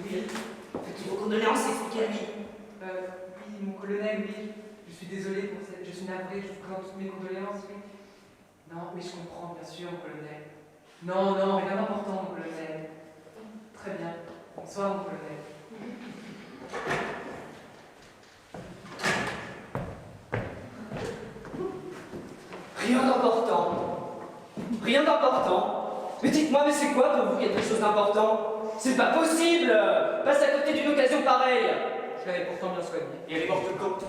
Oui. Faites vos condoléances, expliquez à lui. Oui, mon colonel, oui. Je suis désolé pour cette... Je suis navré, je vous présente toutes mes condoléances, oui. Non, mais je comprends, bien sûr, mon colonel. Non, non, rien d'important, mon colonel. Très bien. Bonsoir, mon colonel. Rien d'important. Rien d'important. Mais dites-moi, mais c'est quoi pour vous quelque chose d'important? C'est pas possible! Passe à côté d'une occasion pareille! Je l'avais pourtant bien soigné. Et elle est morte quand?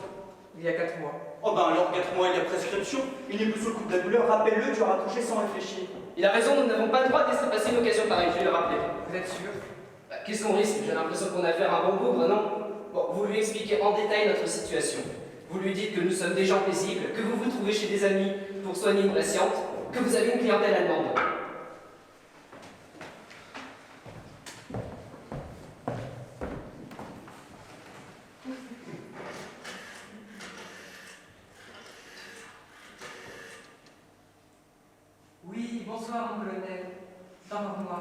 Il y a 4 mois. Oh ben alors 4 mois, il y a prescription. Il n'est plus sous le coup de la douleur. Rappelle-le, tu auras couché sans réfléchir. Il a raison, nous n'avons pas le droit de laisser passer une occasion pareille, je vais le rappeler. Vous êtes sûr? Bah, qu'est-ce qu'on risque? J'ai l'impression qu'on a affaire à un bon bougre, non? Bon, vous lui expliquez en détail notre situation. Vous lui dites que nous sommes des gens paisibles, que vous vous trouvez chez des amis pour soigner une patiente, que vous avez une clientèle allemande. Oui, bonsoir, mon colonel. C'est encore moi.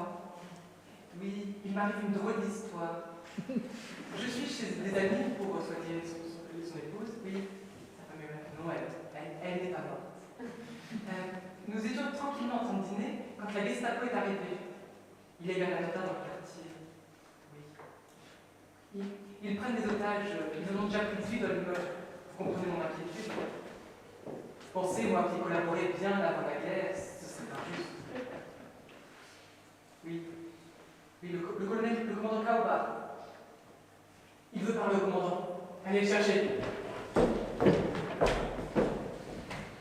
m'arrive une drôle d'histoire. Je suis chez des amis pour soigner son épouse. Oui, sa femme est malade. Non, elle n'est pas morte. Nous étions tranquillement en train de dîner quand la Gestapo est arrivée. Il y a eu un attentat dans le quartier. Oui. Ils prennent des otages. Ils en ont déjà pris 18 dans l'immeuble. Vous comprenez mon inquiétude. Pensez, moi qui ai collaboré bien avant la guerre, ce serait injuste. Oui. Oui, le colonel, le commandant Kaobar. Il veut parler au commandant. Allez le chercher.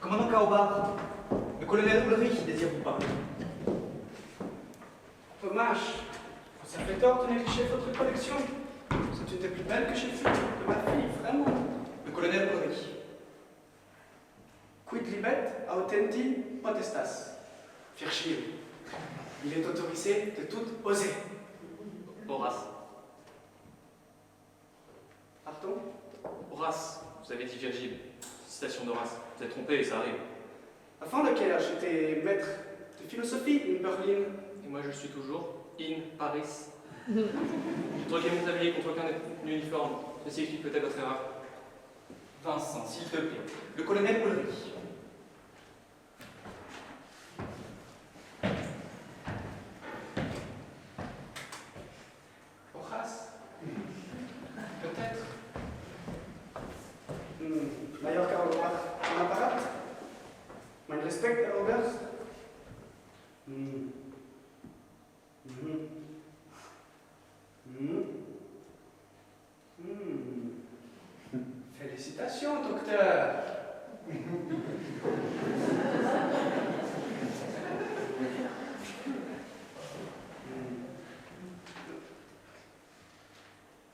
Commandant Kaobar, le colonel Ulrich désire vous parler. Dommage. Ça fait tort de négliger votre collection. C'est une des plus belles que j'ai vues de ma fille, vraiment. Le colonel Ulrich. Quid libet autendi potestas. Virgile. Il est autorisé de tout oser. Horace. Pardon? Horace, vous avez dit Virgile. Citation d'Horace. Vous êtes trompé et ça arrive. Avant le guerre, j'étais maître de philosophie in Berlin. Et moi je suis toujours in Paris. J'ai troqué mon tablier contre aucun uniforme. Ceci explique peut-être votre erreur. Vincent, s'il te plaît. Le colonel Ulrich. Horace? Peut-être. Major Kaobar Bonaparte? Mein Respekt, Herr Oberst? Félicitations, docteur.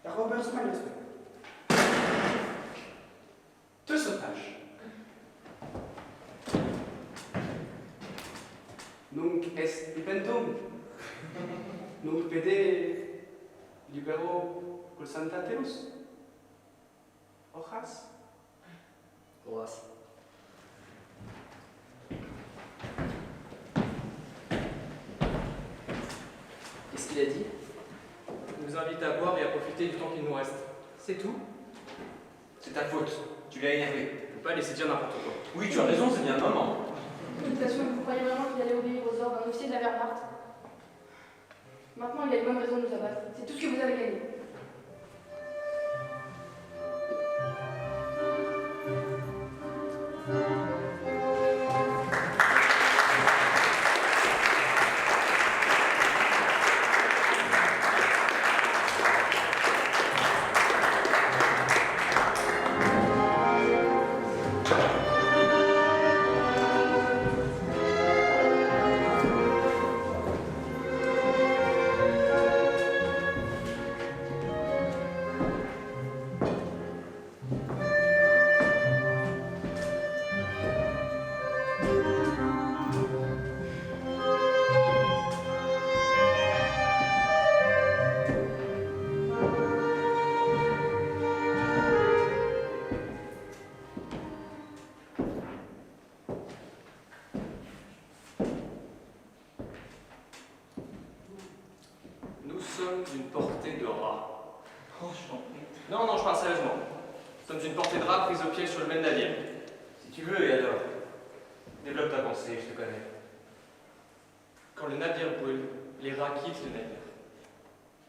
Herr Oberst, mein Respekt. Deux otages. Nunc est libendum. Nunc pede libero pulsantateus. Horace. Horace. Qu'est-ce qu'il a dit? Il nous invite à boire et à profiter du temps qu'il nous reste. C'est tout? C'est ta faute. Tu l'as énervé. Ne faut pas laisser dire n'importe quoi. Oui, tu as raison, c'est bien le moment. De toute façon, vous croyez vraiment qu'il allait obéir aux ordres d'un officier de la Wehrmacht? Maintenant, il a une bonne raison de nous abattre. C'est tout ce que vous avez gagné. Nous sommes d'une portée de rat. Oh, je t'en prie. Non, je parle sérieusement. Nous sommes d'une portée de rat prise au piège sur le même navire. Si tu veux, et alors? Développe ta pensée, je te connais. Quand le navire brûle, les rats quittent le navire.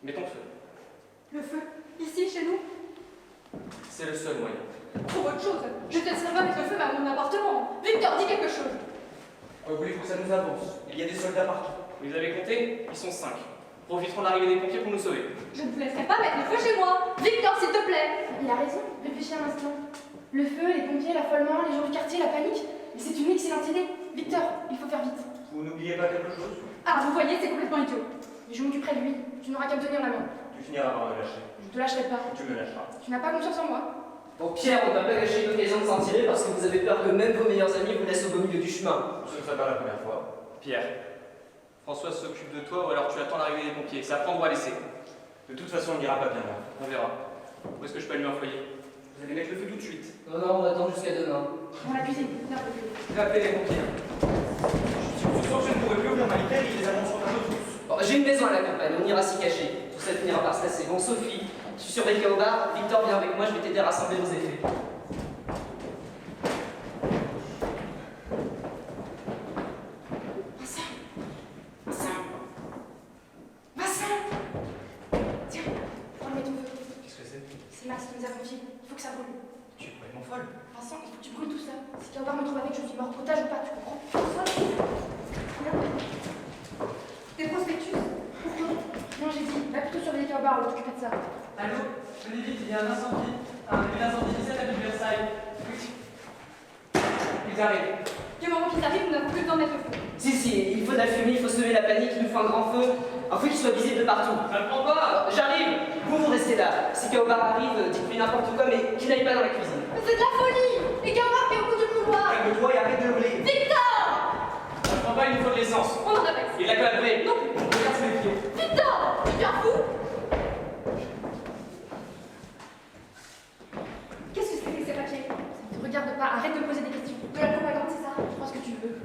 Mettons feu. Le feu, ici, chez nous? C'est le seul moyen. Pour autre chose, je ne te laisserai pas mettre le feu à mon appartement. Victor, dis quelque chose. Voulez-vous que ça nous avance? Il y a des soldats partout. Vous les avez comptés? Ils sont 5. Profiterons de l'arrivée des pompiers pour nous sauver. Je ne te laisserai pas mettre le feu chez moi. Victor, s'il te plaît. Il a raison, réfléchis un instant. Le feu, les pompiers, l'affolement, les gens du quartier, la panique. Mais c'est une excellente idée. Victor, il faut faire vite. Vous n'oubliez pas quelque chose? Ah, vous voyez, c'est complètement idiot. Je m'occuperai de lui. Tu n'auras qu'à me tenir la main. Tu finiras par me lâcher. Je te lâcherai pas. Tu me lâcheras. Tu n'as pas confiance en moi. Bon, Pierre, on ne va pas gâcher une occasion de s'en tirer parce que vous avez peur que même vos meilleurs amis vous laissent au beau milieu du chemin. Ce ne serait pas la première fois. Pierre, Françoise s'occupe de toi ou alors tu attends l'arrivée des pompiers. C'est à prendre ou à laisser. De toute façon, on n'ira pas bien loin. On verra. Où est-ce que je peux allumer un foyer? Vous allez mettre le feu tout de suite. Non, on attend jusqu'à demain. Dans la cuisine. Viens, Fabio. Je vais appeler les pompiers. Si vous sens que je ne pourrai plus ouvrir ma librairie, les annonces sont à nos tous. Bon, j'ai une maison à la campagne, on ira s'y cacher. Tout ça finira par se passer. Bon, Sophie, tu surveilles au bar, Victor, viens avec moi, je vais t'aider à rassembler vos effets. Tiens, prends-le ton feu. Qu'est-ce que c'est? C'est Max qui nous a confié. Il faut que ça brûle. Tu es complètement folle. Vincent, il faut que tu brûles tout ça. Si Kaobar me trouve avec, je suis morte. Otage ou pas, tu comprends? Regarde. Tes prospectus. Pourquoi? Non, j'ai dit, va plutôt surveiller Kaobar, on va t'occuper de ça. Allô? Venez vite, il y a un incendie. Un incendie 17 à Versailles. Ils arrivent. Du moment qu'ils arrivent, nous n'avons plus le temps de mettre le feu. Si, il faut de la fumée, il faut semer la panique, il nous faut un grand feu qui soit visible de partout. Ça ne prend pas. J'arrive, vous restez là. Si Kaobar arrive, dites-lui n'importe quoi, mais qu'il n'aille pas dans la cuisine. Mais c'est de la folie! Et Kaobar qui est au bout du couloir! Calme-toi et arrête de hurler. Victor! Ça ne prend pas, il nous faut de l'essence. On en a pas. Il l'a calabré. Non plus! Regarde ses pieds. Victor! Tu es un fou? Qu'est-ce que c'est que ces papiers? Ne te regarde pas, arrête de me poser des questions. De la propagande, c'est ça? Je pense que tu veux.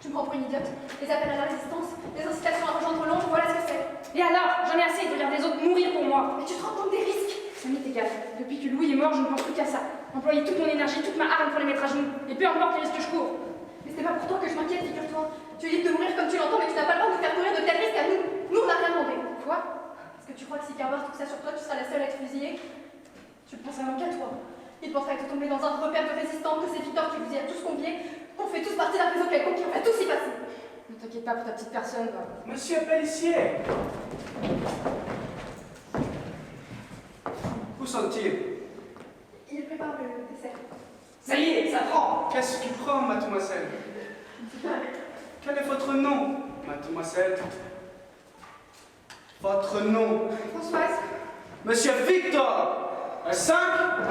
Tu me prends pour une idiote? Les appels à la résistance, les incitations à rejoindre Londres, voilà ce que c'est. Et alors? J'en ai assez de regarder les autres mourir pour moi. Mais tu te rends compte des risques? Ça m'est égal. Depuis que Louis est mort, je ne pense plus qu'à ça. Employer toute mon énergie, toute ma hargne pour les mettre à genoux. Et peu importe les risques que je cours. Mais c'est pas pour toi que je m'inquiète, figure-toi. Tu es libre de mourir comme tu l'entends, mais tu n'as pas le droit de nous faire courir de tels risques à nous. Nous, on n'a rien demandé. Quoi? Est-ce que tu crois que si Kaobar trouve ça sur toi, tu seras la seule à être fusillée? Tu ne penserais donc qu'à toi. Il penserait être tombé dans un repère de résistants, que c'est Victor qui vous y a tous conviés, qu'on fait tous partie d'un réseau quelconque qui en va tous y passer. Ne t'inquiète pas pour ta petite personne, quoi. Monsieur Pellissier. Où sont-ils? Il prépare le dessert. Ça y est, ça prend. Qu'est-ce qui prend, mademoiselle? Quel est votre nom, mademoiselle? Votre nom? Françoise? Monsieur Victor! Un 5,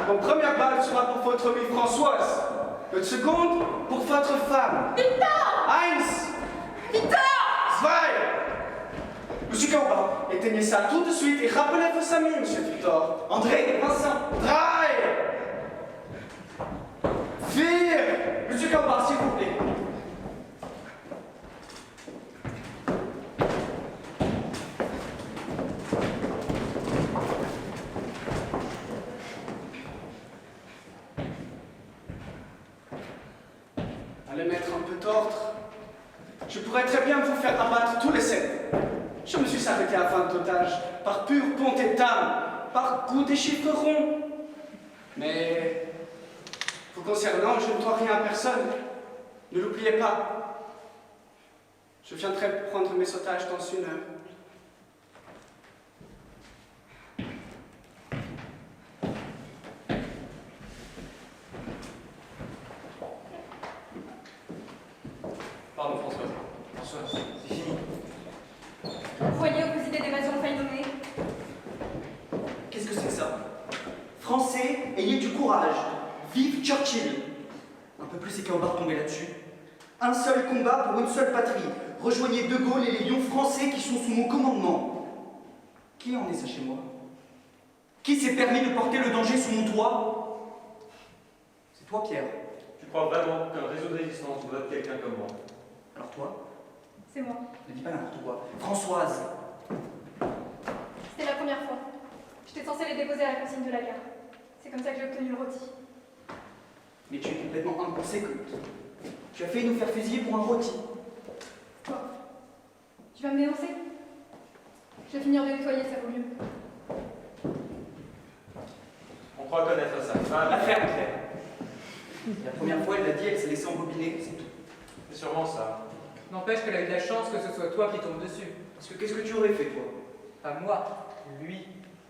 mon première balle sera pour votre amie Françoise. Une seconde pour votre femme. Victor! Heinz! Victor! Zwei! Monsieur Kaobar, éteignez ça tout de suite et rappelez vos amis, monsieur Victor. André, Vincent. Drei! Vier! Monsieur Kaobar, s'il vous plaît. Allez mettre un peu d'ordre. Je pourrais très bien vous faire abattre tous les 7. Je me suis arrêté à 20 otages, par pure bonté d'âme, par goût des chiffres ronds. Mais, vous concernant, je ne dois rien à personne. Ne l'oubliez pas. Je viendrai prendre mes otages dans 1 heure. Pardon, Françoise. Françoise, c'est fini. Vous voyez où vos idées d'évasion ont failli nous mener? Qu'est-ce que c'est que ça? Français, ayez du courage. Vive Churchill. Un peu plus et Kaobar tomber là-dessus. Un seul combat pour une seule patrie. Rejoignez De Gaulle et les lions français qui sont sous mon commandement. Qui en est ça chez moi? Qui s'est permis de porter le danger sous mon toit? C'est toi, Pierre. Tu crois vraiment qu'un réseau de résistance doit être quelqu'un comme moi? Alors toi, C'est moi. ne dis pas n'importe quoi. Françoise. C'était la première fois. J'étais censée les déposer à la consigne de la gare. C'est comme ça que j'ai obtenu le rôti. Mais tu es complètement inconséquente. Tu as failli nous faire fusiller pour un rôti. Toi, tu vas me dénoncer? Je vais finir de nettoyer, ça vaut mieux. On croit connaître sa femme. La ferme, Claire. La première fois, elle l'a dit, elle s'est laissée embobiner, c'est tout. C'est sûrement ça. N'empêche qu'elle a eu de la chance que ce soit toi qui tombe dessus. Parce que qu'est-ce que tu aurais fait, toi? Pas moi, lui.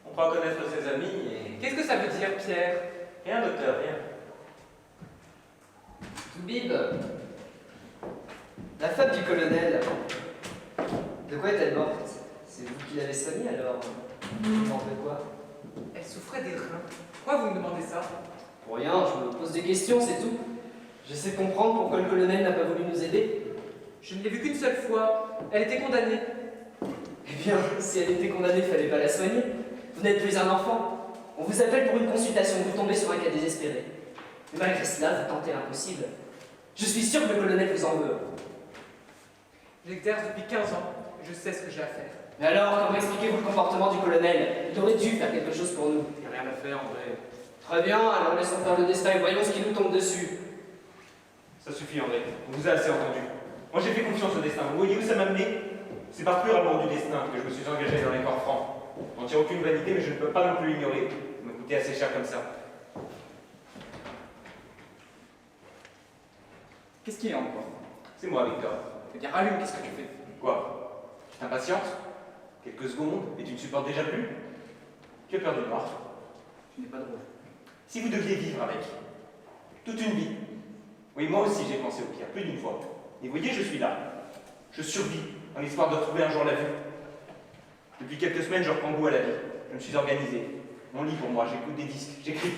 On croit connaître ses amis et... Qu'est-ce que ça veut dire, Pierre? Rien, docteur, rien. Toubib, la femme du colonel, de quoi est-elle morte? C'est vous qui l'avez soignée alors? Mort de quoi? Elle souffrait des reins. Pourquoi vous me demandez ça? Pour rien, je me pose des questions, c'est tout. J'essaie de comprendre pourquoi le colonel n'a pas voulu nous aider. Je ne l'ai vue qu'une seule fois. Elle était condamnée. Eh bien, si elle était condamnée, fallait pas la soigner. Vous n'êtes plus un enfant. On vous appelle pour une consultation, vous tombez sur un cas désespéré. Mais malgré cela, vous tentez l'impossible. Je suis sûr que le colonel vous en veut. J'exerce depuis 15 ans. Je sais ce que j'ai à faire. Mais alors, comment expliquez-vous le comportement du colonel? Il aurait dû faire quelque chose pour nous. Il n'y a rien à faire, André. Très bien, alors laissons faire le destin et voyons ce qui nous tombe dessus. Ça suffit, André. On vous a assez entendu. Moi, j'ai fait confiance au destin. Vous voyez où ça m'a mené? C'est par pur amour du destin que je me suis engagé dans les corps francs. On tient aucune vanité, mais je ne peux pas non plus l'ignorer. Vous me coûtez assez cher comme ça. Qu'est-ce qu'il y a encore? C'est moi, Victor. Eh bien, allume, qu'est-ce que tu fais? Quoi? Tu t'impatientes? Quelques secondes et tu ne supportes déjà plus? Tu as peur du noir? Tu n'es pas drôle. Si vous deviez vivre avec, toute une vie. Oui, moi aussi j'ai pensé au pire, plus d'une fois. Et voyez, je suis là. Je survis, en espoir de retrouver un jour la vue. Depuis quelques semaines, je reprends goût à la vie. Je me suis organisé. Mon lit pour moi, j'écoute des disques, j'écris.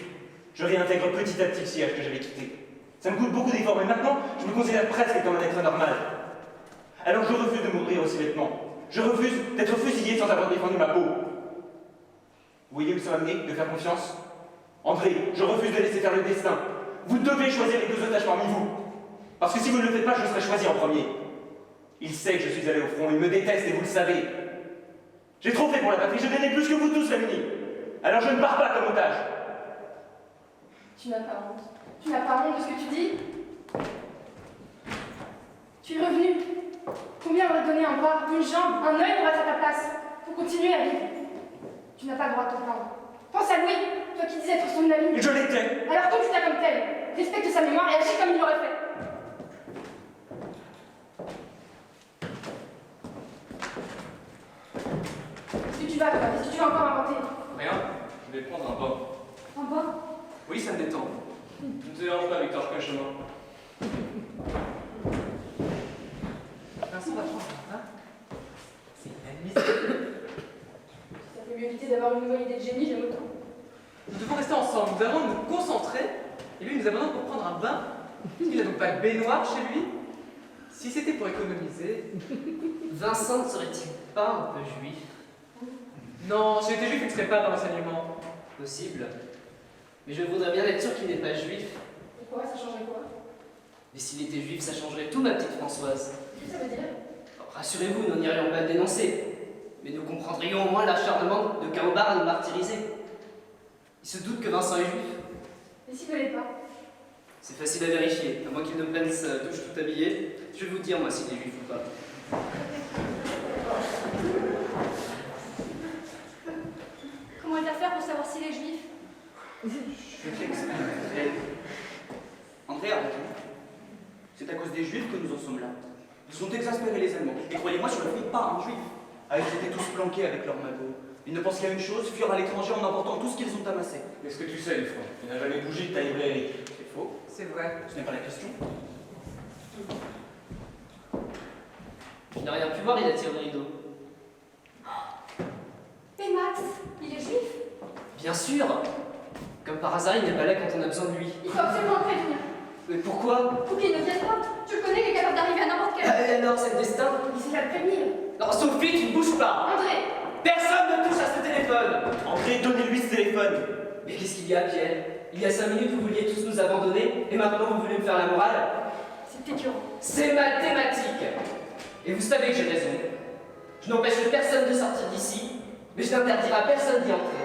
Je réintègre petit à petit le sillage que j'avais quitté. Ça me coûte beaucoup d'efforts, mais maintenant, je me considère presque comme un être normal. Alors je refuse de m'ouvrir aussi bêtement. Je refuse d'être fusillé sans avoir défendu ma peau. Vous voyez où ça m'a mené, de faire confiance? André, je refuse de laisser faire le destin. Vous devez choisir les deux otages parmi vous. Parce que si vous ne le faites pas, je serai choisi en premier. Il sait que je suis allé au front, il me déteste et vous le savez. J'ai trop fait pour la patrie, je donnais plus que vous tous, Lamini. Alors je ne pars pas comme otage. Tu n'as pas honte. Tu n'as pas honte de ce que tu dis? Tu es revenu. Combien aurait donné un bras, une jambe, un œil pour être à ta place, pour continuer à vivre? Tu n'as pas le droit de t'en plaindre. Pense à Louis, toi qui disais être son ami. Et je l'étais. Alors conduis-toi comme tel. Respecte sa mémoire et agis comme il l'aurait fait. Qu'est-ce que tu vas, toi? Qu'est-ce que tu vas encore inventer? Rien, je vais prendre un bain. Un bain? Oui, ça me détend. Ne te dérange pas, Victor, je connais le chemin. Vincent va prendre un bain. C'est inadmissible. Ça peut lui éviter d'avoir une nouvelle idée de génie, j'aime autant. Nous devons rester ensemble, nous allons nous concentrer, et lui nous abandonne pour prendre un bain. Il n'a donc pas de baignoire chez lui? Si c'était pour économiser... Vincent ne serait-il pas un peu juif? Non, si j'étais juif, il ne serait pas dans l'enseignement. Possible. Mais je voudrais bien être sûr qu'il n'est pas juif. Pourquoi? Ça changerait quoi? Mais s'il était juif, ça changerait tout, ma petite Françoise. Qu'est-ce que ça veut dire? Alors, rassurez-vous, nous n'irions pas le dénoncer. Mais nous comprendrions au moins l'acharnement de Kaobar à nous martyriser. Il se doute que Vincent est juif. Et s'il ne l'est pas? C'est facile à vérifier, à moins qu'il ne prenne sa douche tout habillé. Je vais vous dire, moi, s'il est juif ou pas. Comment il va faire pour savoir s'il est juif? Je t'explique. André, arrête-nous. C'est à cause des Juifs que nous en sommes là. Ils ont exaspéré les Allemands. Et croyez-moi, sur le front, pas un Juif. Ah, ils étaient tous planqués avec leurs magots. Ils ne pensent qu'à une chose, fuir à l'étranger en emportant tout ce qu'ils ont amassé. Qu'est-ce que tu sais, le front? Il n'a jamais bougé de ta librairie. C'est faux. C'est vrai. Ce n'est pas la question. Je n'ai rien pu voir, il attire le rideau. Et Max, il est juif? Bien sûr! Comme par hasard, il n'est pas là quand on a besoin de lui. Il faut absolument le prévenir. Mais pourquoi? Pour qu'il ne vienne pas. Tu le connais, il est capable d'arriver à n'importe quelle heure. Et alors, c'est le destin? Il s'est à le prévenir. Non, Sophie, tu ne bouges pas! André! Personne ne touche à ce téléphone! André, donnez-lui ce téléphone. Mais qu'est-ce qu'il y a, Pierre? Il y a 5 minutes, vous vouliez tous nous abandonner, et maintenant vous voulez me faire la morale? C'est écœurant. C'est mathématique! Et vous savez que j'ai raison. Je n'empêcherai personne de sortir d'ici, mais je n'interdirai à personne d'y entrer.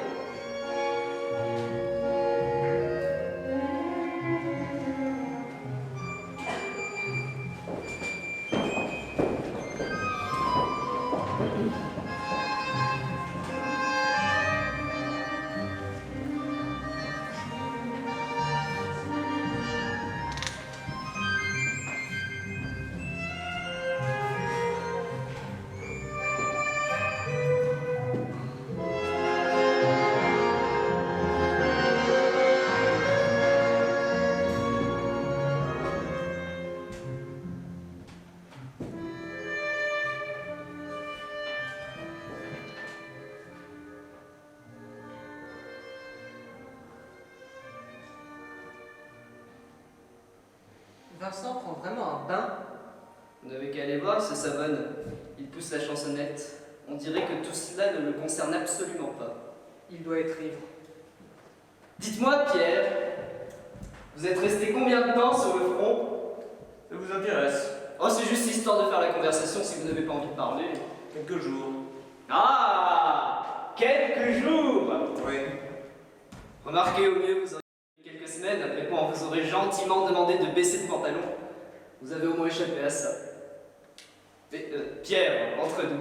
Vincent prend vraiment un bain. Vous n'avez qu'à aller voir, il se savonne. Il pousse la chansonnette. On dirait que tout cela ne le concerne absolument pas. Il doit être ivre. Dites-moi, Pierre, vous êtes resté combien de temps sur le front? Ça vous intéresse? Oh, c'est juste histoire de faire la conversation si vous n'avez pas envie de parler. Quelques jours. Ah, quelques jours. Oui. Remarquez, au mieux, vous aurez quelques semaines, après quoi on vous aurait gentiment demandé de baisser le pantalon. Vous avez au moins échappé à ça. Mais, Pierre, entre nous,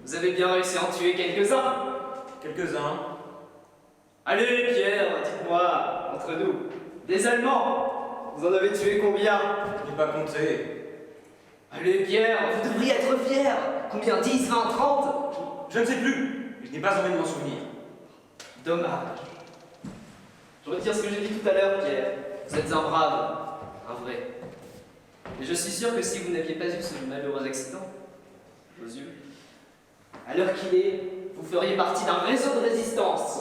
vous avez bien réussi à en tuer quelques-uns. Quelques-uns. Allez, Pierre, dites-moi, entre nous, des Allemands, vous en avez tué combien? Je n'ai pas compté. Allez, Pierre, vous devriez être fier. Combien? 10, 20, 30? Je ne sais plus. Je n'ai pas envie de m'en souvenir. Dommage. Je retire ce que j'ai dit tout à l'heure, Pierre. Vous êtes un brave, un vrai. Et je suis sûr que si vous n'aviez pas eu ce malheureux accident, vos yeux, à l'heure qu'il est, vous feriez partie d'un réseau de résistance.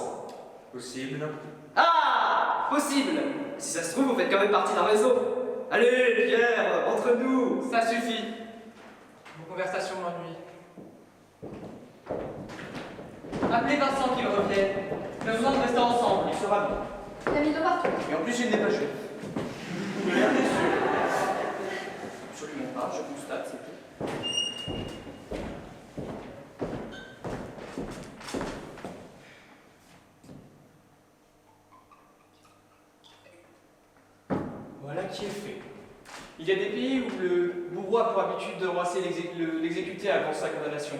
Possible. Ah! Possible! Si ça se trouve, vous faites quand même partie d'un réseau. Allez, Pierre, entre nous! Ça suffit. Vos conversations m'ennuient. Appelez Vincent qu'il revienne. Nous avons besoin de rester ensemble. Il sera bien. Il a mis de partout. Et en plus, il n'est pas juif. Rien n'est sûr. Absolument pas, je constate, c'est tout. Voilà qui est fait. Il y a des pays où le bourreau a pour habitude de roisser l'exécuté avant sa condamnation.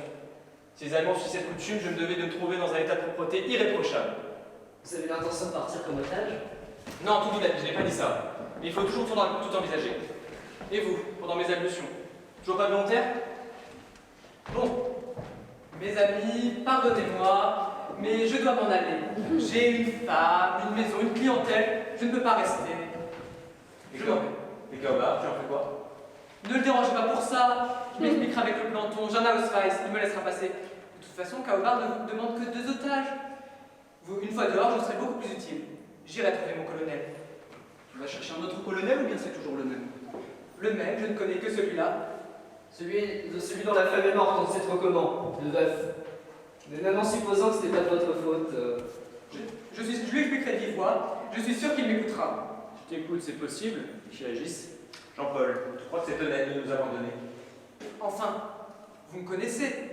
Si les Allemands suivent cette coutume, je me devais de me trouver dans un état de propreté irréprochable. Vous avez l'intention de partir comme otage? Non, tout dit, je n'ai pas dit ça. Mais il faut toujours tout envisager. Et vous, pendant mes ablutions, toujours pas volontaire? Bon, mes amis, pardonnez-moi, mais je dois m'en aller. J'ai une femme, une maison, une clientèle, je ne peux pas rester. Et Je quoi? m'en vais. Et Kaoba, tu en fais quoi? Ne le dérangez pas pour ça, je m'expliquerai avec le planton, j'en ai Ausweis, il me laissera passer. De toute façon, Kaobar ne vous demande que 2 otages. Vous, une fois dehors, je serai beaucoup plus utile. J'irai trouver mon colonel. Tu vas chercher un autre colonel ou bien c'est toujours le même? Le même, je ne connais que celui-là. Celui dont la femme est morte, on ne sait trop comment, le veuf. Mais même en supposant que ce n'était pas de votre faute, Je lui expliquerai vive voix, je suis sûr qu'il m'écoutera. Je t'écoute, c'est possible, qu'il agisse. Jean-Paul, tu crois que c'est honnête de nous abandonner? Enfin, vous me connaissez.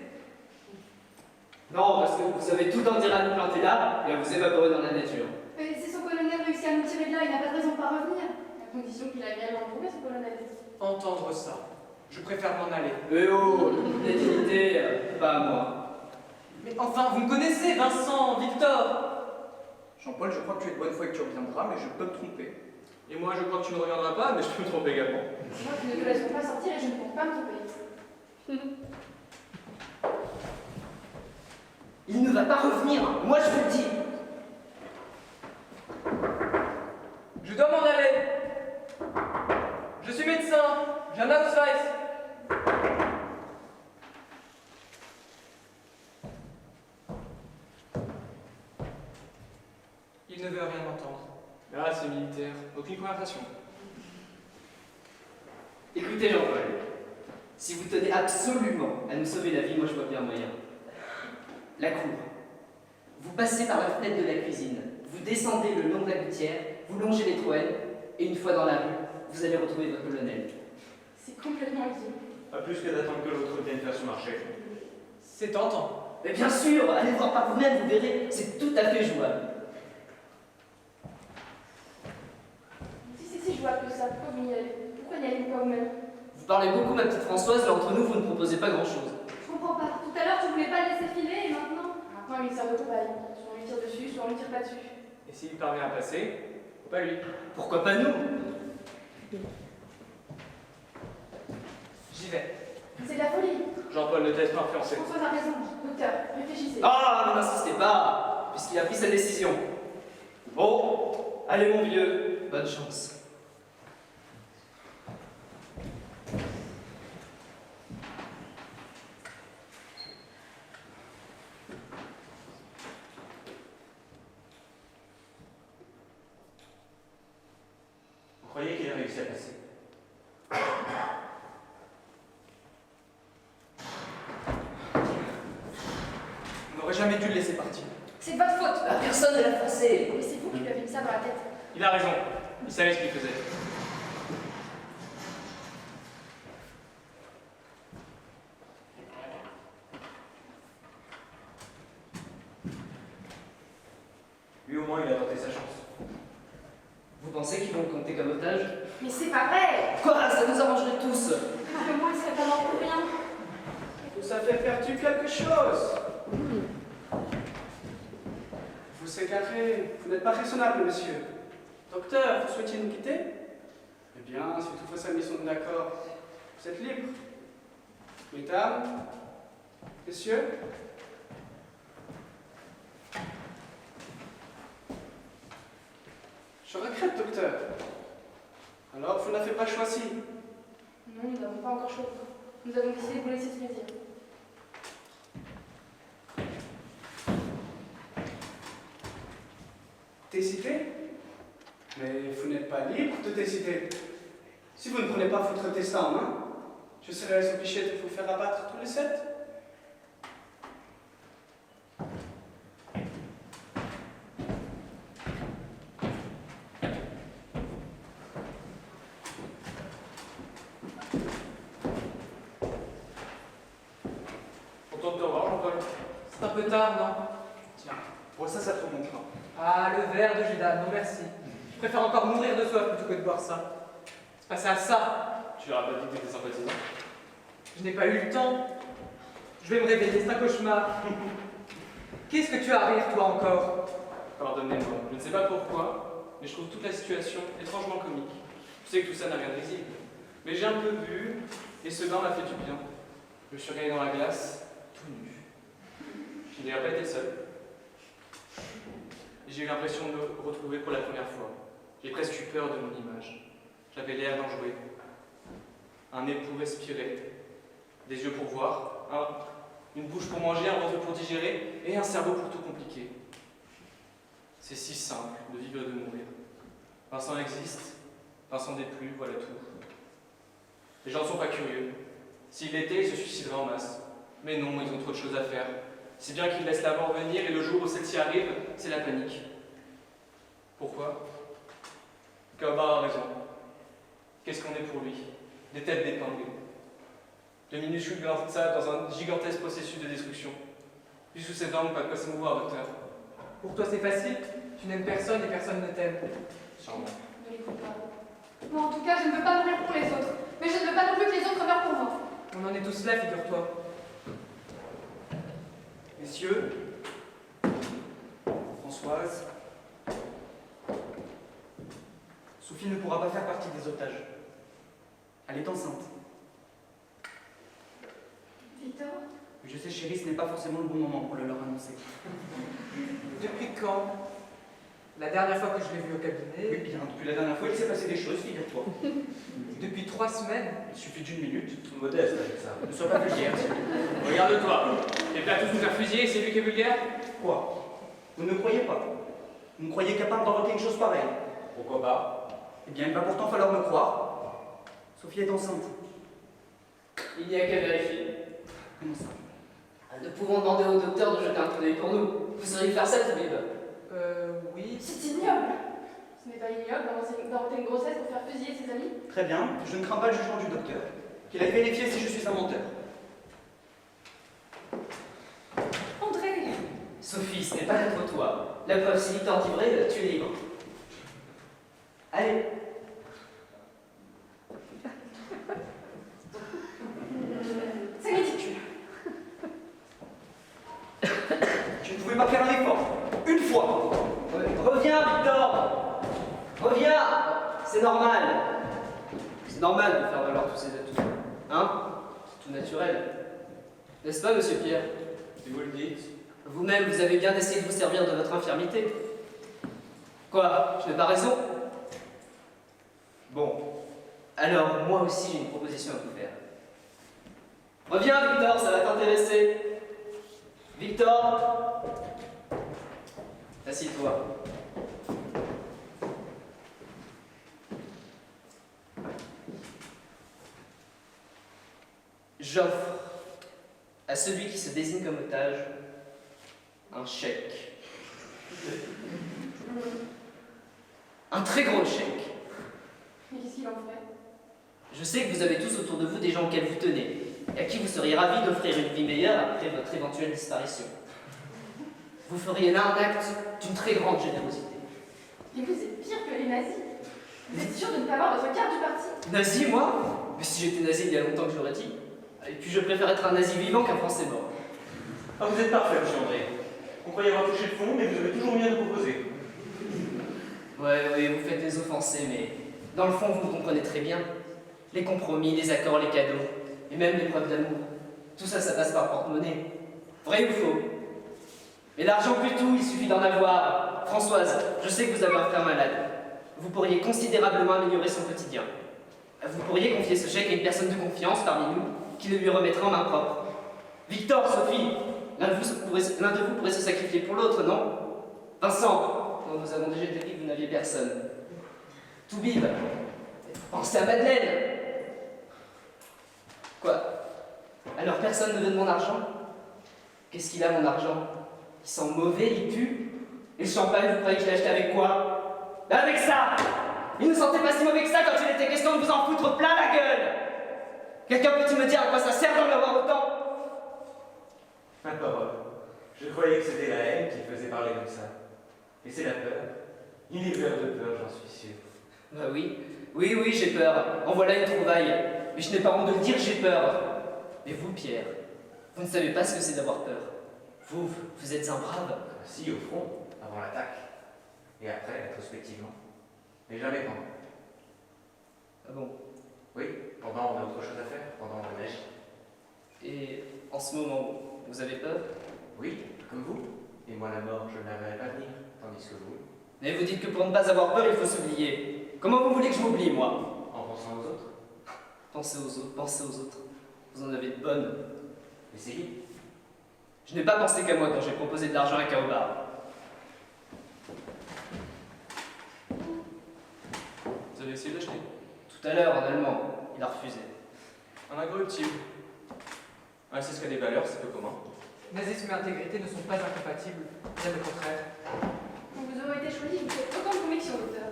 non, parce que vous avez tout intérêt à nous planter là et à vous évaporer dans la nature. Mais si son colonel réussit à nous tirer de là, il n'a pas de raison de pas revenir. À condition qu'il aille réellement trouver son colonel. Entendre ça, je préfère m'en aller. Eh oh, la dignité, pas à moi. Mais enfin, vous me connaissez, Vincent, Victor. Jean-Paul, je crois que tu es de bonne foi et que tu reviendras, mais je peux me tromper. Et moi, je crois que tu ne reviendras pas, mais je peux me tromper également. Moi qui ne te laisseront pas sortir et je ne compte pas me tromper. Il ne va pas revenir, moi je vous le dis. Je dois m'en aller. Je suis médecin, j'ai un Ausweis. Il ne veut rien entendre. Ah, c'est militaire. Aucune conversation. Écoutez Jean-Paul, si vous tenez absolument à nous sauver la vie, moi je vois bien un moyen. La cour. Vous passez par la fenêtre de la cuisine, vous descendez le long de la gouttière, vous longez les Troènes, et une fois dans la rue, vous allez retrouver votre colonel. C'est complètement idiot. Pas plus que d'attendre que l'autre vienne faire son marché. C'est tentant. Mais bien sûr, allez voir par vous-même, vous verrez, c'est tout à fait jouable. Si c'est si jouable que ça, pourquoi vous y allez? Pourquoi n'y allez-vous pas vous-même? Vous parlez beaucoup, ma petite Françoise, mais entre nous, vous ne proposez pas grand-chose. Je comprends pas. Tout à l'heure, tu voulais pas le laisser filer et maintenant? Maintenant, il sert de cobaye. Soit on lui tire dessus, soit on lui tire pas dessus. Et s'il parvient à passer, faut pas lui. Pourquoi pas nous? J'y vais. C'est de la folie. Jean-Paul, ne te laisse pas influencer. François a raison. Docteur, réfléchissez. Ah, n'insistez pas, puisqu'il a pris sa décision. Bon, allez mon vieux, bonne chance. Vous croyez qu'il a réussi à passer? On n'aurait jamais dû le laisser partir. C'est de votre faute. La personne ne l'a forcé. Mais c'est vous qui lui avez mis ça dans la tête. Il a raison. Il savait ce qu'il faisait. au moins il a tenté sa chance. Vous pensez qu'ils vont le compter comme otage? Mais c'est pas vrai! Quoi? Ça nous arrangerait tous! Mais moi, il serait pas mort pour rien. Vous avez perdu quelque chose. Vous égarez. Vous n'êtes pas raisonnable, monsieur. Docteur, vous souhaitiez nous quitter? Eh bien, si toutefois ça nous sommes d'accord, vous êtes libre. Mesdames, messieurs. Je regrette, docteur. Alors, vous n'avez pas choisi. Non, nous n'avons pas encore choisi. Nous avons décidé de vous laisser ce plaisir. Décider? Mais vous n'êtes pas libre de décider. Si vous ne prenez pas votre destin en main, je serai obligé de vous faire abattre tous les 7. Content de te revoir, Jean-Paul. C'est un peu tard, non? Tiens, pour ça te remontera. Ah, le verre de Judas, non merci. Je préfère encore mourir de soif plutôt que de boire ça. C'est passé à ça. Tu leur as pas dit que t'étais sympathisant? Je n'ai pas eu le temps. Je vais me réveiller, c'est un cauchemar. Qu'est-ce que tu as à rire, toi, encore? Pardonnez-moi, je ne sais pas pourquoi, mais je trouve toute la situation étrangement comique. Je sais que tout ça n'a rien de risible, mais j'ai un peu bu, et ce bain m'a fait du bien. Je me suis regardé dans la glace, tout nu. Je n'ai pas été seul. J'ai eu l'impression de me retrouver pour la première fois. J'ai presque eu peur de mon image. J'avais l'air d'en jouer. Un nez pour respirer, des yeux pour voir, une bouche pour manger, un ventre pour digérer, et un cerveau pour tout compliquer. C'est si simple de vivre et de mourir. Vincent existe, Vincent n'est plus, voilà tout. Les gens ne sont pas curieux. S'ils l'étaient, ils se suicideraient en masse. Mais non, ils ont trop de choses à faire. Si bien qu'ils laissent la mort venir, et le jour où celle-ci arrive, c'est la panique. Pourquoi? Kabar a raison. Qu'est-ce qu'on est pour lui? Des têtes d'épinglés. De minuscules grains de sable dans un gigantesque processus de destruction. Vu sous ses dents, pas de quoi s'émouvoir, docteur. Pour toi, c'est facile. Tu n'aimes personne et personne ne t'aime. Sûrement. Ne l'écoute pas. Moi, en tout cas, je ne veux pas mourir pour les autres. Mais je ne veux pas non plus que les autres meurent pour moi. On en est tous là, figure-toi. Messieurs, Françoise, Sophie ne pourra pas faire partie des otages. Elle est enceinte. Victor? Oui, je sais, chérie, ce n'est pas forcément le bon moment pour le leur annoncer. Depuis quand? La dernière fois que je l'ai vu au cabinet. Oui, bien, depuis la dernière fois, il s'est passé des choses, figure-toi. Depuis 3 semaines. Il suffit d'une minute. Modeste avec ça. Ne sois pas vulgaire. Regarde-toi. T'es prêt à tous nous faire fusiller, c'est lui qui est vulgaire? Quoi? Vous ne croyez pas? Vous me croyez capable d'inventer une chose pareille? Pourquoi pas? Eh bien, il va pourtant falloir me croire. Sophie est enceinte. Il n'y a qu'à vérifier. Comment ça? Nous pouvons demander au docteur de jeter un coup d'œil pour nous. Vous sauriez faire ça, Toubib? Oui. C'est ignoble! Ce n'est pas ignoble d'inventer une grossesse pour faire fusiller ses amis? Très bien, je ne crains pas le jugement du docteur. Qu'il aille vérifier si je suis un menteur. André! Sophie, ce n'est pas contre toi. La preuve, si t'es enivré, tu es libre. Allez. C'est ridicule. Tu ne pouvais pas faire un effort. Une fois. Reviens, Victor! Reviens! C'est normal. C'est normal de faire valoir tous ses atouts. Hein? C'est tout naturel. N'est-ce pas, monsieur Pierre? Si vous le dites. Vous-même, vous avez bien essayé de vous servir de votre infirmité. Quoi? Je n'ai pas raison? Bon. Alors, moi aussi, j'ai une proposition à vous faire. Reviens, Victor, ça va t'intéresser. Victor! Assieds-toi. J'offre à celui qui se désigne comme otage un chèque. Un très gros chèque. Mais qu'est-ce qu'il en ferait? Je sais que vous avez tous autour de vous des gens auxquels vous tenez, et à qui vous seriez ravis d'offrir une vie meilleure après votre éventuelle disparition. vous feriez là un acte d'une très grande générosité. Et vous êtes pire que les nazis. Vous êtes sûr de ne pas avoir votre carte du parti? Nazi, moi? Mais si j'étais nazi il y a longtemps que je l'aurais dit. Et puis je préfère être un nazi vivant qu'un Français mort. Ah, vous êtes parfait, monsieur André. On croyait avoir touché le fond, mais vous avez toujours mieux à nous proposer. Ouais, vous faites les offensés, mais dans le fond, vous me comprenez très bien. Les compromis, les accords, les cadeaux, et même les preuves d'amour. Tout ça, ça passe par porte-monnaie. Vrai ou faux? Mais l'argent plus tout, il suffit d'en avoir. Françoise, je sais que vous avez un frère malade. Vous pourriez considérablement améliorer son quotidien. Vous pourriez confier ce chèque à une personne de confiance parmi nous, qui le lui remettra en main propre. Victor, Sophie, l'un de vous pourrait se sacrifier pour l'autre, non? Vincent, non, nous avons déjà dit que vous n'aviez personne. Toubib, pensez à Madeleine. Quoi? Alors personne ne veut de mon argent? Qu'est-ce qu'il a, mon argent? Il sent mauvais, il pue. Et le champagne, vous croyez que je l'ai acheté avec quoi? Ben avec ça! Il ne sentait pas si mauvais que ça quand il était question de vous en foutre plein la gueule! Quelqu'un peut-il me dire à quoi ça sert d'en avoir autant? Ma parole, je croyais que c'était la haine qui faisait parler comme ça. Et c'est la peur. Il est peur de peur, j'en suis sûr. Bah oui, j'ai peur. En voilà une trouvaille. Mais je n'ai pas honte de le dire, j'ai peur. Mais vous, Pierre, vous ne savez pas ce que c'est d'avoir peur. Vous êtes un brave. Si, au front, avant l'attaque. Et après, rétrospectivement. Mais jamais pendant. Ah bon? Oui, pendant, on a autre chose à faire. Pendant, on agit. Et en ce moment, vous avez peur? Oui, comme vous. Et moi, la mort, je ne la verrai pas venir. Tandis que vous, Mais vous dites que pour ne pas avoir peur, il faut s'oublier. Comment vous voulez que je m'oublie, moi? en pensant aux autres, Pensez aux autres. Vous en avez de bonnes. essayez. Je n'ai pas pensé qu'à moi quand j'ai proposé de l'argent à Kaobar. Vous avez essayé d'acheter? Tout à l'heure, en allemand, il a refusé. Un incorruptible. Ouais, c'est ce qui a des valeurs, c'est peu commun. Nazisme et intégrité ne sont pas incompatibles, bien le contraire. Quand vous aurez été choisi, vous faites autant de conviction, docteur.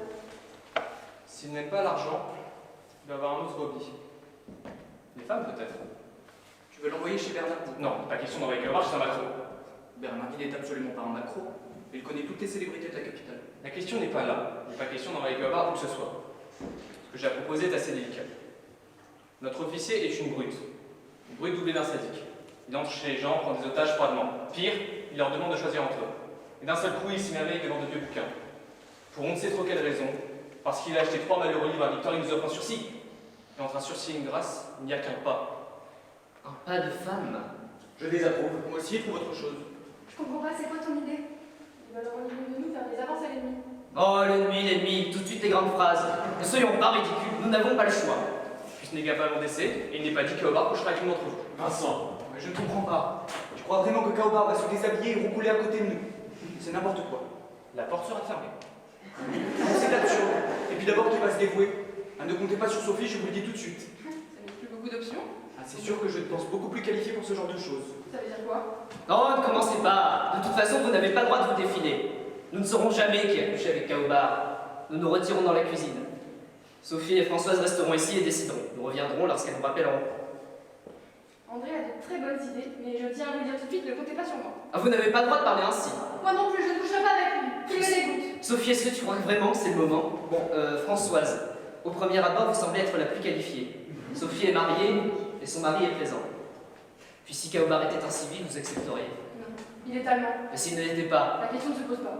S'il n'aime pas l'argent, il va avoir un autre hobby. Les femmes, peut-être. Tu veux l'envoyer chez Bernardine? Non, pas question d'envoyer Kaobar chez un macro. Bernardine n'est absolument pas un macro. Il connaît toutes les célébrités de la capitale. La question n'est pas là. Il n'est pas question d'envoyer Kaobar où que ce soit. Ce que j'ai à proposer est assez délicat. Notre officier est une brute. Une brute doublée d'un sadique. Il entre chez les gens, prend des otages froidement. Pire, il leur demande de choisir entre eux. Et d'un seul coup, il s'émerveille devant de vieux bouquins. Pour on ne sait trop quelle raison, parce qu'il a acheté 3 malheureux livres à Victor, il nous offre un sursis. Et entre un sursis et une grâce, il n'y a qu'un pas. Un pas de femme. Je désapprouve. Moi aussi, il trouve autre chose. Je comprends pas, c'est quoi ton idée? Ils veulent enlever de nous faire des avances à l'ennemi. Oh, l'ennemi, tout de suite les grandes phrases. Ne soyons pas ridicules, nous n'avons pas le choix. Puis ce n'est qu'à pas mon décès, et il n'est pas dit que Kaobar couchera avec l'un d'entre vous. Vincent, Mais je ne comprends pas. Tu crois vraiment que Kaobar va se déshabiller et roucouler à côté de nous? C'est n'importe quoi. La porte sera fermée. C'est absurde. Et puis d'abord, qui va se dévouer? Ah, ne comptez pas sur Sophie, je vous le dis tout de suite. Ça n'est plus beaucoup d'options. Ah, c'est sûr que je te pense beaucoup plus qualifié pour ce genre de choses. Ça veut dire quoi? Non, ne commencez pas. De toute façon, vous n'avez pas le droit de vous défiler. Nous ne saurons jamais qui a couché avec Kaobar. Nous nous retirons dans la cuisine. Sophie et Françoise resteront ici et décideront. Nous reviendrons lorsqu'elles nous rappelleront. André a de très bonnes idées, mais je tiens à vous dire tout de suite, ne comptez pas sur moi. Ah, vous n'avez pas le droit de parler ainsi. Moi non plus, je ne coucherai pas avec lui. Qu'il me dégoûte. Sophie, est-ce que tu crois vraiment que c'est le moment? Bon, Françoise, au premier abord, vous semblez être la plus qualifiée. Sophie est mariée et son mari est présent. Puis si Kaobar était un civil, vous accepteriez. Non, il est allemand. Mais s'il ne l'était pas. La question ne se pose pas.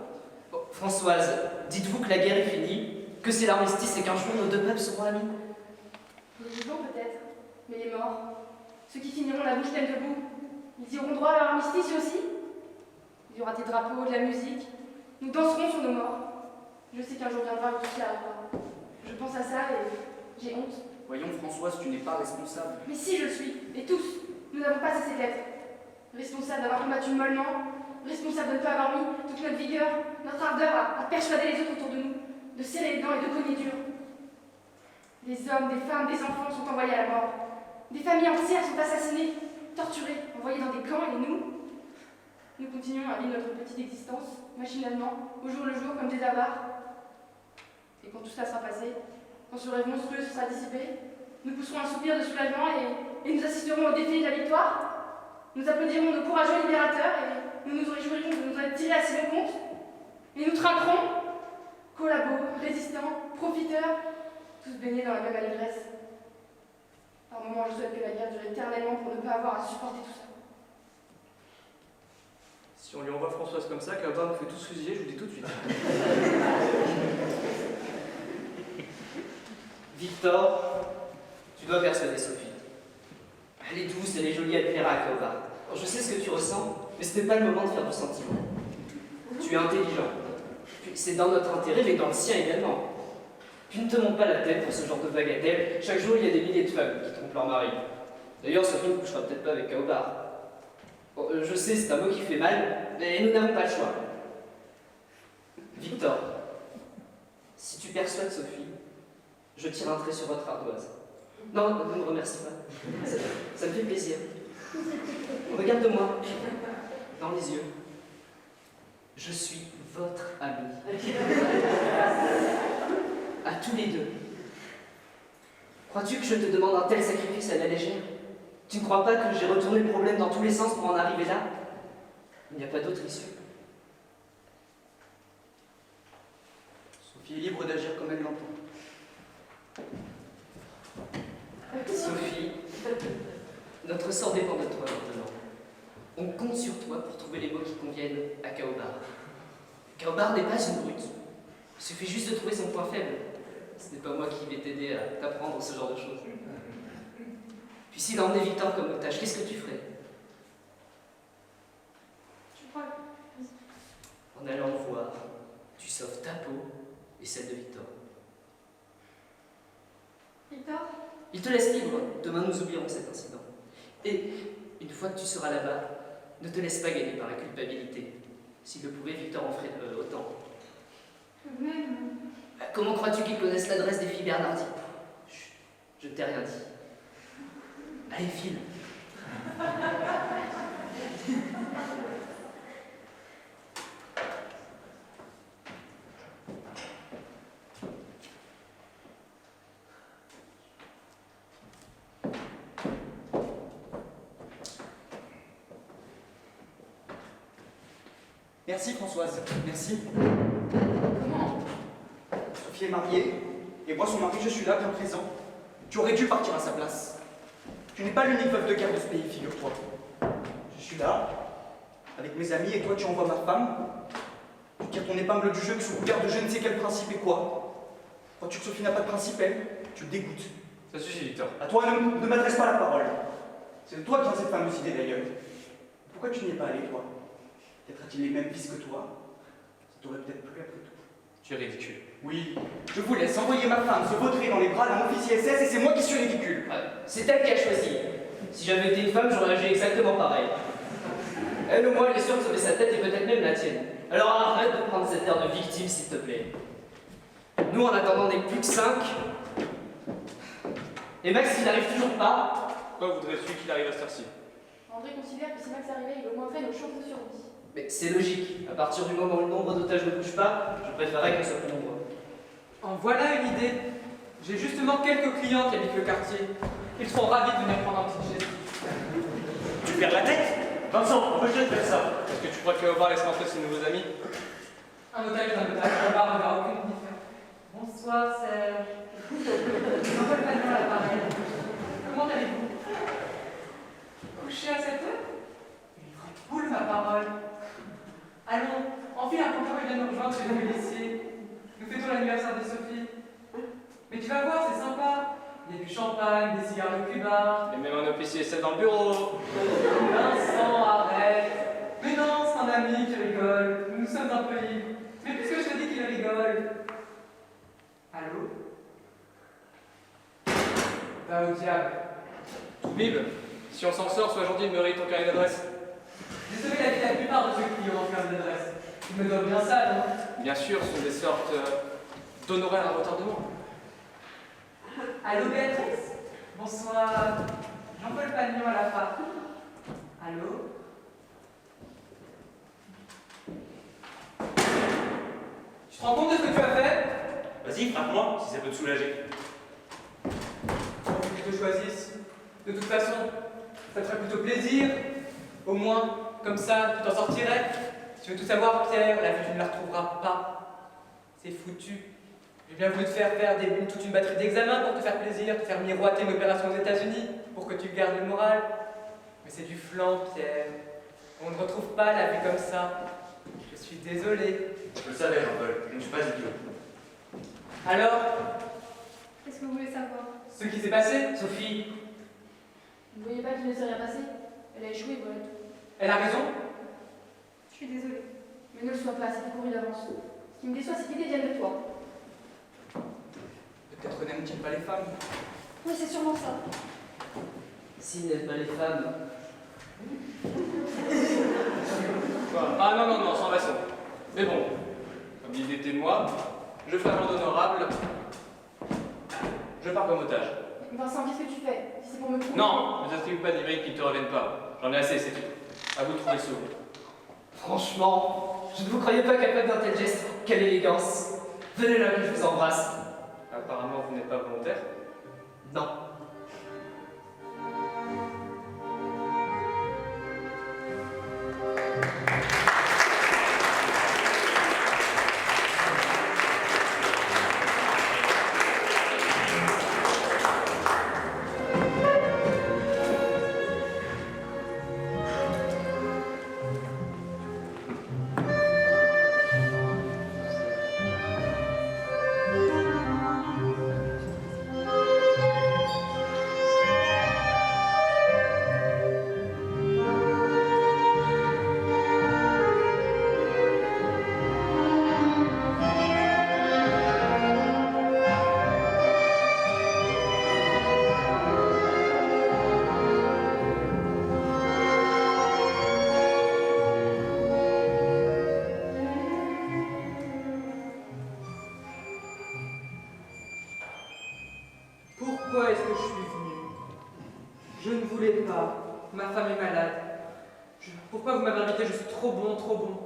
Bon, Françoise, dites-vous que la guerre est finie, que c'est l'armistice et qu'un jour nos deux peuples seront amis? Les vivants peut-être, mais les morts, ceux qui finiront la bouche pleine de boue, ils iront droit à leur armistice aussi. Il y aura des drapeaux, de la musique. Nous danserons sur nos morts. Je sais qu'un jour viendra où tout cela arrivera. Je pense à ça et j'ai honte. Voyons, Françoise, tu n'es pas responsable. Mais si je le suis, et tous, nous n'avons pas cessé d'être. Responsables d'avoir combattu mollement, responsables de ne pas avoir mis toute notre vigueur, notre ardeur à persuader les autres autour de nous, de serrer les dents et de cogner dur. Des hommes, des femmes, des enfants sont envoyés à la mort. Des familles entières sont assassinées, torturées, envoyées dans des camps, et nous continuons à vivre notre petite existence, machinalement, au jour le jour, comme des avares. Et quand tout cela sera passé, quand ce rêve monstrueux sera dissipé, nous pousserons un soupir de soulagement et nous assisterons au défilé de la victoire. Nous applaudirons nos courageux libérateurs nous nous réjouirons de nous être tirés à si bon compte. Et nous trinquerons, collabos, résistants, profiteurs, tous baignés dans la même allégresse. Par moments, je souhaite que la guerre dure éternellement pour ne pas avoir à supporter tout ça. Si on lui envoie Françoise comme ça, Caobar nous fait tous fusiller, je vous dis tout de suite. Victor, tu dois persuader Sophie. Elle est douce, elle est jolie, elle plaira à Caobar. Alors, je sais ce que tu ressens, mais ce n'est pas le moment de faire du sentiment. Tu es intelligent. Puis c'est dans notre intérêt, mais dans le sien également. Puis ne te monte pas la tête pour ce genre de bagatelle. Chaque jour, il y a des milliers de femmes qui trompent leur mari. D'ailleurs, Sophie ne couchera peut-être pas avec Caobar. Bon, je sais, c'est un mot qui fait mal, mais nous n'avons pas le choix. Victor, si tu persuades Sophie, je tire un trait sur votre ardoise. Non, ne me remercie pas. Ça me fait plaisir. Regarde-moi, dans les yeux. Je suis votre ami. À tous les deux. Crois-tu que je te demande un tel sacrifice à la légère? Tu ne crois pas que j'ai retourné le problème dans tous les sens pour en arriver là? Il n'y a pas d'autre issue. Sophie est libre d'agir comme elle l'entend. Sophie, notre sort dépend de toi maintenant. On compte sur toi pour trouver les mots qui conviennent à Caobar. Caobar n'est pas une brute. Il suffit juste de trouver son point faible. Ce n'est pas moi qui vais t'aider à t'apprendre ce genre de choses. Puis s'il a emmené Victor comme otage, qu'est-ce que tu ferais? Tu crois? En allant le voir, tu sauves ta peau et celle de Victor. Victor? Il te laisse libre. Demain, nous oublierons cet incident. Et, une fois que tu seras là-bas, ne te laisse pas gagner par la culpabilité. S'il le pouvait, Victor en ferait autant. Tout de même. Comment crois-tu qu'ils connaissent l'adresse des filles Bernardi? Chut, je ne t'ai rien dit. Allez, file. Merci Françoise, merci. Comment? Sophie est mariée, et moi son mari, je suis là, bien présent. Tu aurais dû partir à sa place. Tu n'es pas l'unique veuve de guerre de ce pays, figure-toi. Je suis là, avec mes amis, et toi tu envoies ma femme. Tu tires ton épingle du jeu sous couvert de je ne sais quel principe et quoi. Crois-tu que Sophie n'a pas de principe, elle? Tu le dégoûtes. Ça suffit, Victor. À toi, ne m'adresse pas la parole. C'est de toi qui as cette fameuse idée d'ailleurs. Pourquoi tu n'y es pas allé, toi? Peut-être a-t-il les mêmes vices que toi. Ça t'aurait peut-être plu après tout. Tu es ridicule. Oui, je vous laisse envoyer ma femme se vautrer dans les bras d'un officier SS et c'est moi qui suis ridicule. C'est elle qui a choisi. Si j'avais été une femme, j'aurais agi exactement pareil. Elle, au moins, elle est sûre de sauver sa tête et peut-être même la tienne. Alors arrête de prendre cet air de victime, s'il te plaît. Nous, en attendant, on n'est plus que 5. Et Max, il n'arrive toujours pas. Pourquoi voudrais-tu qu'il arrive à cette heure-ci? André considère que si Max arrivait, il augmenterait nos chances de survie. Mais c'est logique. À partir du moment où le nombre d'otages ne bouge pas, je préférerais qu'on soit plus nombreux. En voilà une idée. J'ai justement quelques clients qui habitent le quartier. Ils seront ravis de venir prendre un petit geste. Tu perds la tête? Vincent, empêche-le de faire ça. Est-ce que tu crois que Caobar laisse rentrer ses nouveaux amis? Un otage est un otage. Caobar ne verra aucune différence. Bonsoir, Serge. Jean-Paul Panon à l'appareil. Comment allez-vous? Couché à cette heure? Une vraie poule, ma parole. Allons, enfile un pantalon et viens nous rejoindre chez le policier. Nous fêtons l'anniversaire de Sophie. Mais tu vas voir, c'est sympa. Il y a du champagne, des cigares de Cuba. Et même un officier essaie dans le bureau. Vincent, arrête. Mais non, c'est un ami qui rigole. Nous sommes un peu libres. Mais puisque je te dis qu'il rigole. Allô? Va au diable. Tout bible. Si on s'en sort, sois gentil de me rayer ton carnet d'adresse. Désolé d'avis la plupart de ceux qui ont en carnet d'adresse. Ils me doivent bien ça, non? Bien sûr, ce sont des sortes d'honoraires à retardement. Allô, Béatrice? Bonsoir. Jean-Paul Pagnon à la FA. Allô? Tu te rends compte de ce que tu as fait? Vas-y, frappe-moi, si ça peut te soulager. Faut que je te choisisse. De toute façon, ça te ferait plutôt plaisir, au moins, comme ça, tu t'en sortirais. Si tu veux tout savoir, Pierre, la vie, tu ne la retrouveras pas. C'est foutu. J'ai bien voulu te faire faire toute une batterie d'examens pour te faire plaisir, te faire miroiter une opération aux États-Unis, pour que tu gardes le moral. Mais c'est du flan, Pierre. On ne retrouve pas la vie comme ça. Je suis désolé. Je le savais, Jean-Paul, je ne suis pas idiot. Alors, Qu'est-ce que vous voulez savoir? ce qui s'est passé, Sophie, Vous ne voyez pas qu'il ne s'est rien passé? Elle a échoué, voilà tout. elle a raison. Je suis désolée. Mais ne le sois pas, c'était couru d'avance. Ce qui me déçoit, c'est que l'idée vienne de toi. Peut-être n'aime-t-il pas les femmes. Oui, c'est sûrement ça. s'ils n'aiment pas les femmes. Ah non, non, non, sans façon. Mais bon, comme l'idée était de moi, je ferai un honorable. Je pars comme otage. Vincent, qu'est-ce que tu fais? Si c'est pour me prouver. Non, ne t'attribue pas d'hybride qui ne te reviennent pas. J'en ai assez, c'est tout. À vous de trouver ce mot. Franchement, je ne vous croyais pas capable d'un tel geste. Quelle élégance. Venez là que je vous embrasse. Apparemment, vous n'êtes pas volontaire. Non. Pourquoi est-ce que je suis venu? Je ne voulais pas. Ma femme est malade. Pourquoi vous m'avez invité? Je suis trop bon, trop bon.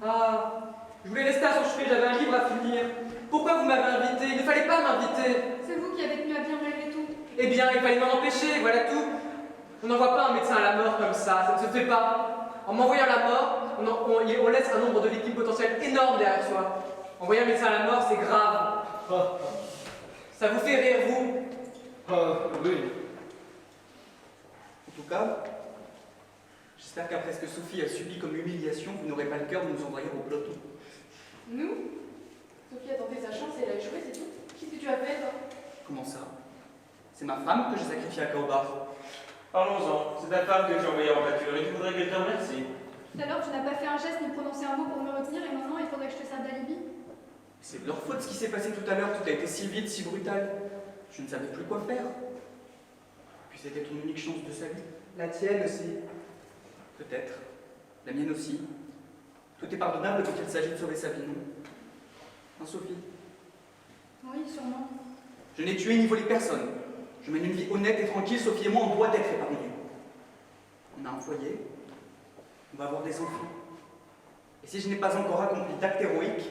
Ah, je voulais rester à son chevet, j'avais un livre à finir. Pourquoi vous m'avez invité? Il ne fallait pas m'inviter. C'est vous qui avez tenu à bien malgré tout. Eh bien, il fallait m'en empêcher, voilà tout. On n'envoie pas un médecin à la mort comme ça ne se fait pas. En m'envoyant à la mort, on laisse un nombre de victimes potentielles énorme derrière soi. Envoyer un médecin à la mort, c'est grave. Ça vous fait rire, vous? Oui. En tout cas, j'espère qu'après ce que Sophie a subi comme humiliation, vous n'aurez pas le cœur de nous envoyer au peloton. Nous? Sophie a tenté sa chance et elle a échoué, c'est tout. Qu'est-ce que tu as fait, toi? Comment ça? C'est ma femme que j'ai sacrifiée à Kaobar. Parlons-en, c'est ta femme que j'ai envoyée en pâture et tu voudrais qu'elle te remercie. Tout à l'heure, tu n'as pas fait un geste ni prononcé un mot pour me retenir et maintenant il faudrait que je te serve d'alibi. C'est de leur faute ce qui s'est passé tout à l'heure, tout a été si vite, si brutal. Je ne savais plus quoi faire. Puis c'était ton unique chance de salut. La tienne aussi. Peut-être. La mienne aussi. Tout est pardonnable quand il s'agit de sauver sa vie, non? Hein, Sophie? Oui, sûrement. Je n'ai tué ni volé personne. Je mène une vie honnête et tranquille, Sophie et moi, on doit être épargnés. On a un foyer. On va avoir des enfants. Et si je n'ai pas encore accompli d'acte héroïque,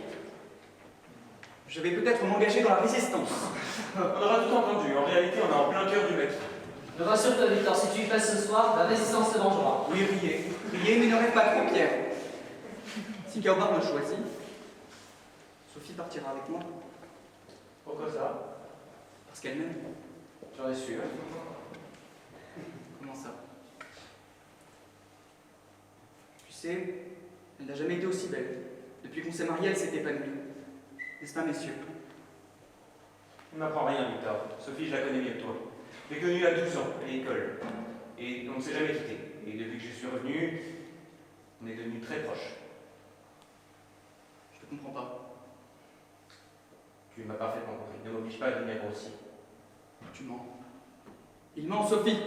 je vais peut-être m'engager dans la résistance. On aura tout entendu, en réalité on est en plein cœur du mec. Me rassure-toi, Victor, si tu y passes ce soir, la résistance se vengera. Oui, riez. Riez, mais ne rêve pas trop, Pierre. Si Kaobar me choisit, Sophie partira avec moi. Pourquoi ça? Parce qu'elle m'aime. J'en ai sûr. Comment ça? Tu sais, elle n'a jamais été aussi belle. Depuis qu'on s'est mariés, elle s'est épanouie. N'est-ce pas, messieurs? On n'apprend rien, Victor. Sophie, je la connais mieux que toi. Je l'ai connue à 12 ans, à l'école. Et on ne s'est jamais quitté. Et depuis que je suis revenu, on est devenus très proches. Je te comprends pas. Tu m'as parfaitement compris. Ne m'oblige pas à devenir grossier. Tu mens. Il ment, Sophie.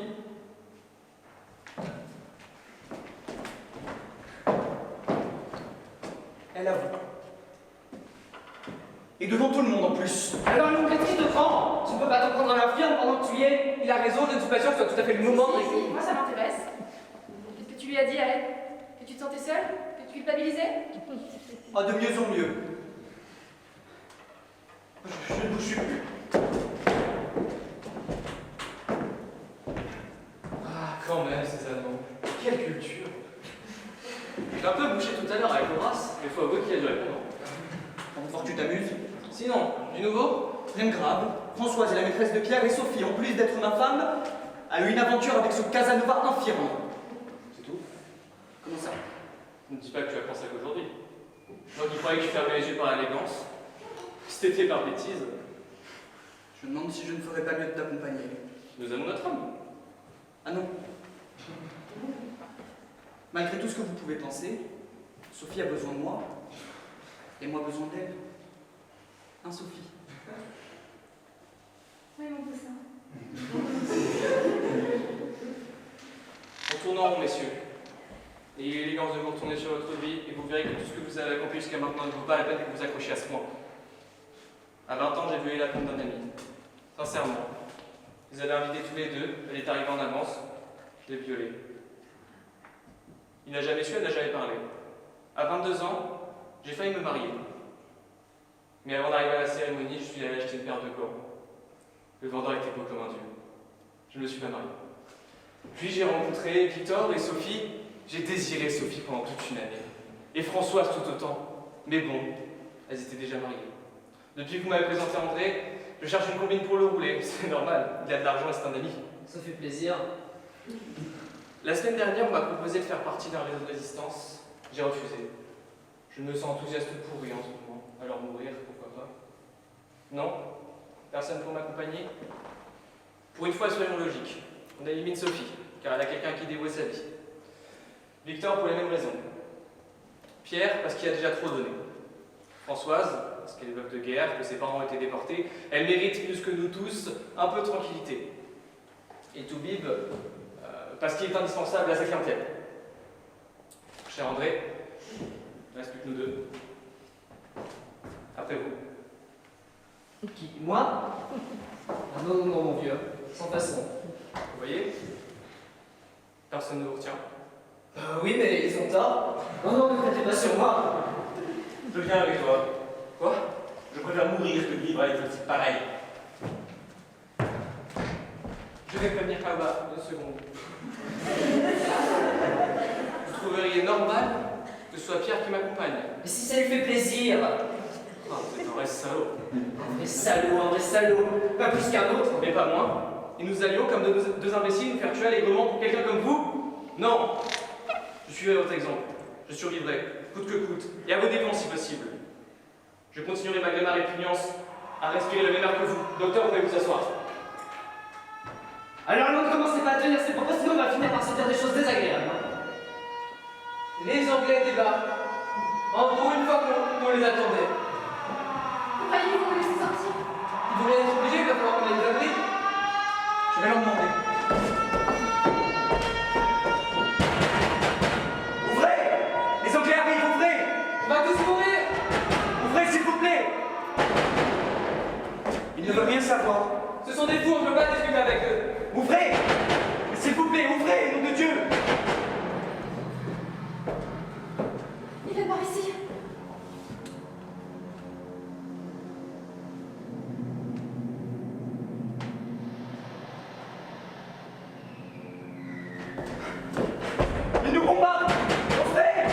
Elle avoue. Et devant tout le monde en plus. Alors, mon petit te prend. Tu ne peux pas t'en prendre à l'infirme pendant que tu y es. Il a raison, je ne suis pas sûr que ce soit tout à fait le moment. Si, si, moi ça m'intéresse. Qu'est-ce que tu lui as dit à elle? Que tu te sentais seule? Que tu culpabilisais? Ah, de mieux en mieux. Je ne bouge plus. Ah, quand même, ces Allemands. Quelle culture! t'amuses? Sinon, du nouveau? Rien de grave. Françoise est la maîtresse de Pierre et Sophie, en plus d'être ma femme, a eu une aventure avec ce Casanova infirme. C'est tout? Comment ça? Ne dis pas que tu apprends ça qu'aujourd'hui. Moi qui croyais que je fermais les yeux par l'élégance, c'était par bêtise. Je me demande si je ne ferais pas mieux de t'accompagner. Nous avons notre homme. Ah non. Malgré tout ce que vous pouvez penser, Sophie a besoin de moi, et moi besoin d'elle. Hein, Sophie? Oui, mon poussin. En tournant rond, messieurs. Ayez l'élégance de vous retourner sur votre vie et vous verrez que tout ce que vous avez accompli jusqu'à maintenant ne vaut pas la peine que vous accrochiez à ce point. À 20 ans, j'ai violé la compte d'un ami. Sincèrement. Ils avaient invité tous les deux, elle est arrivée en avance, je l'ai violée. Il n'a jamais su, elle n'a jamais parlé. À 22 ans, j'ai failli me marier. Mais avant d'arriver à la cérémonie, je suis allé acheter une paire de gants. Le vendeur était beau comme un dieu. Je ne me suis pas marié. Puis j'ai rencontré Victor et Sophie. J'ai désiré Sophie pendant toute une année. Et Françoise tout autant. Mais bon, elles étaient déjà mariées. Depuis que vous m'avez présenté André, je cherche une combine pour le rouler. C'est normal, il a de l'argent et c'est un ami. Ça fait plaisir. La semaine dernière, on m'a proposé de faire partie d'un réseau de résistance. J'ai refusé. Je me sens enthousiaste pour rien en ce moment. Alors mourir, pourquoi pas? Non? Personne pour m'accompagner? Pour une fois, soyons logiques. On élimine Sophie, car elle a quelqu'un qui dévoue sa vie. Victor, pour les mêmes raisons. Pierre, parce qu'il a déjà trop donné. Françoise, parce qu'elle est veuve de guerre, que ses parents ont été déportés. Elle mérite plus que nous tous un peu de tranquillité. Et Toubib, parce qu'il est indispensable à sa clientèle. Cher André, il ne reste plus que nous deux. Après vous. Qui? Moi? Ah non, non, non, mon vieux. Sans façon. Vous voyez? Personne ne vous retient. Oui, mais ils ont tort. Non, non, ne comptez pas sur moi. Je viens avec toi. Quoi? Je préfère mourir que de vivre avec un type pareil. Je vais prévenir Kawa, 2 secondes. Vous trouveriez normal que ce soit Pierre qui m'accompagne? Mais si ça lui fait plaisir. Ah, vous êtes un vrai salaud. Un vrai salaud. Pas plus qu'un autre. Mais pas moins. Et nous allions, comme deux imbéciles, nous faire tuer allègrement pour quelqu'un comme vous? Non. Je suivrai votre exemple. Je survivrai, coûte que coûte, et à vos dépens si possible. Je continuerai malgré ma répugnance à respirer le même air que vous. Docteur, vous pouvez vous asseoir. Alors ne commencez pas à tenir ces propos, sinon on va finir par se dire des choses désagréables. Les Anglais débarquent. En gros, une fois qu'on les attendait. Croyez-vous qu'on me laisse sortir? Ils vont bien être obligés, il va falloir qu'on les abrite. Je vais leur demander. Ouvrez! Les Anglais arrivent, ouvrez! On va tous mourir. Ouvrez, s'il vous plaît! Ils ne veulent rien savoir. Ce sont des fous, on ne peut pas discuter avec eux. Ouvrez! Mais s'il vous plaît, ouvrez, nom de Dieu! Il est par ici. Ils nous bombardent! Ouvrez!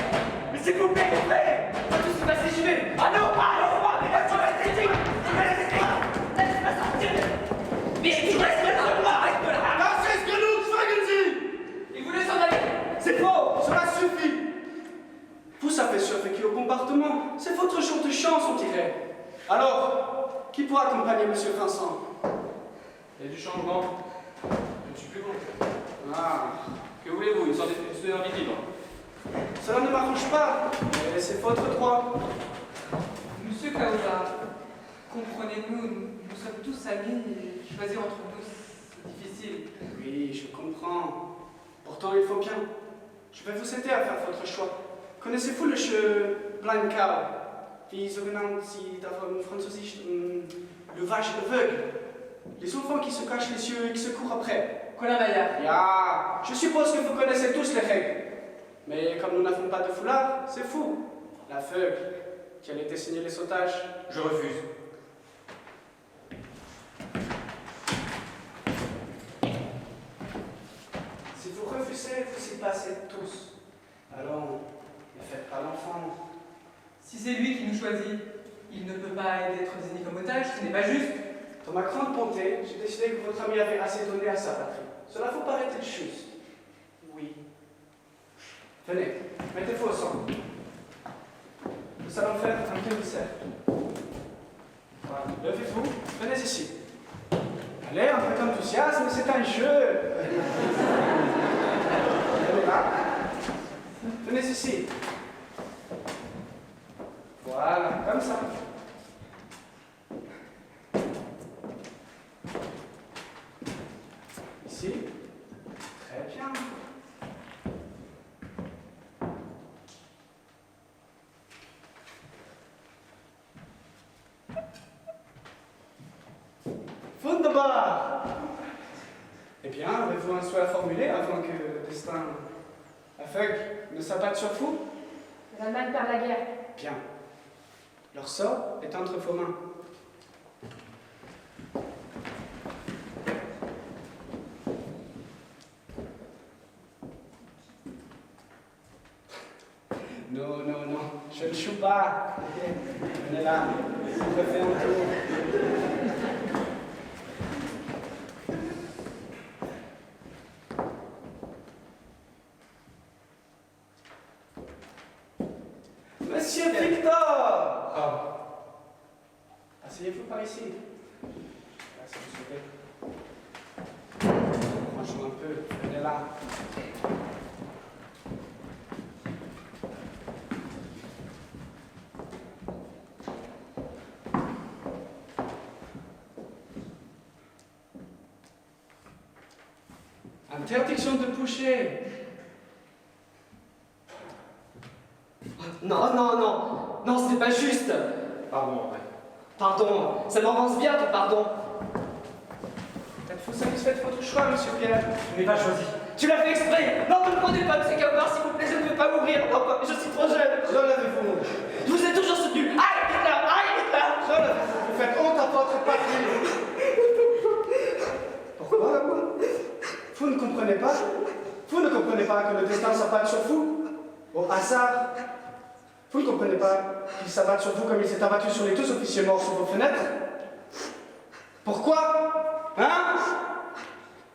Mais s'il vous plaît, ouvrez! On va tous se passer jumer. Ah non! Ah non! Mais tu restes là. Ils voulaient s'en aller. C'est faux, cela suffit. Vous avez survécu au bombardement, c'est votre jour de chance, on dirait. Alors, qui pourra accompagner Monsieur Vincent? Il y a du changement. Je ne suis plus bon. Ah, Que voulez-vous? Une sorte d'envie libre. cela ne m'arrange pas, mais c'est votre droit. Monsieur Kaola, comprenez-nous, nous sommes tous amis et choisir entre nous, c'est difficile. Oui, je comprends. Pourtant, il faut bien. Je vais vous aider à faire votre choix. Connaissez-vous le jeu Blind Cow? Wie sogenannt sie davon französisch le vache aveugle? Les enfants qui se cachent les yeux et qui se courent après. Colin Maillard. Ya, je suppose que vous connaissez tous les règles. Mais comme nous n'avons pas de foulard, c'est fou. L'aveugle qui allait dessiner les sautages. Je refuse. Si vous refusez, vous y passez tous. Allons, ne faites pas l'enfant. Si c'est lui qui nous choisit, Il ne peut pas être désigné comme otage, ce n'est pas juste. Dans ma grande bonté, j'ai décidé que votre ami avait assez donné à sa patrie. Cela vous paraît-il juste? Oui. Venez, mettez-vous au centre. Nous allons faire un demi-cercle. Voilà, levez-vous, venez ici. Allez, un peu d'enthousiasme, c'est un jeu. Venez là. Venez ici. Voilà, comme ça. Ici. Très bien. Wunderbar! Eh bien, avez-vous un souhait à formuler avant que le destin aveugle ne s'abatte sur vous? L'Allemagne perd la guerre. Bien. Leur sort est entre vos mains. Non, non, non, je ne joue pas. Venez là, je refais un tour. Monsieur Victor! Asseyez-vous par ici. Là, si vous souhaitez. Franchement un peu, venez là. Interdiction de bouger. Non, non, non. Non, ce n'est pas juste. Pardon, en fait. Pardon, ça m'avance bien ton pardon. Êtes-vous satisfait de votre choix, monsieur Pierre? Je n'ai pas choisi. Tu l'as fait exprès. Non, ne me prenez pas, monsieur Kaubar, s'il vous plaît, je ne veux pas mourir. Non, je suis trop jeune. Relevez-vous. Je vous ai toujours soutenu. Aïe, Hitler, aïe, Hitler. Relevez-vous. Vous faites honte à votre patrie. Pourquoi? Vous ne comprenez pas? Vous ne comprenez pas que le destin s'abatte sur vous? Au hasard? Vous ne comprenez pas qu'il s'abatte sur vous comme il s'est abattu sur les 2 officiers morts sous vos fenêtres? Pourquoi? Hein?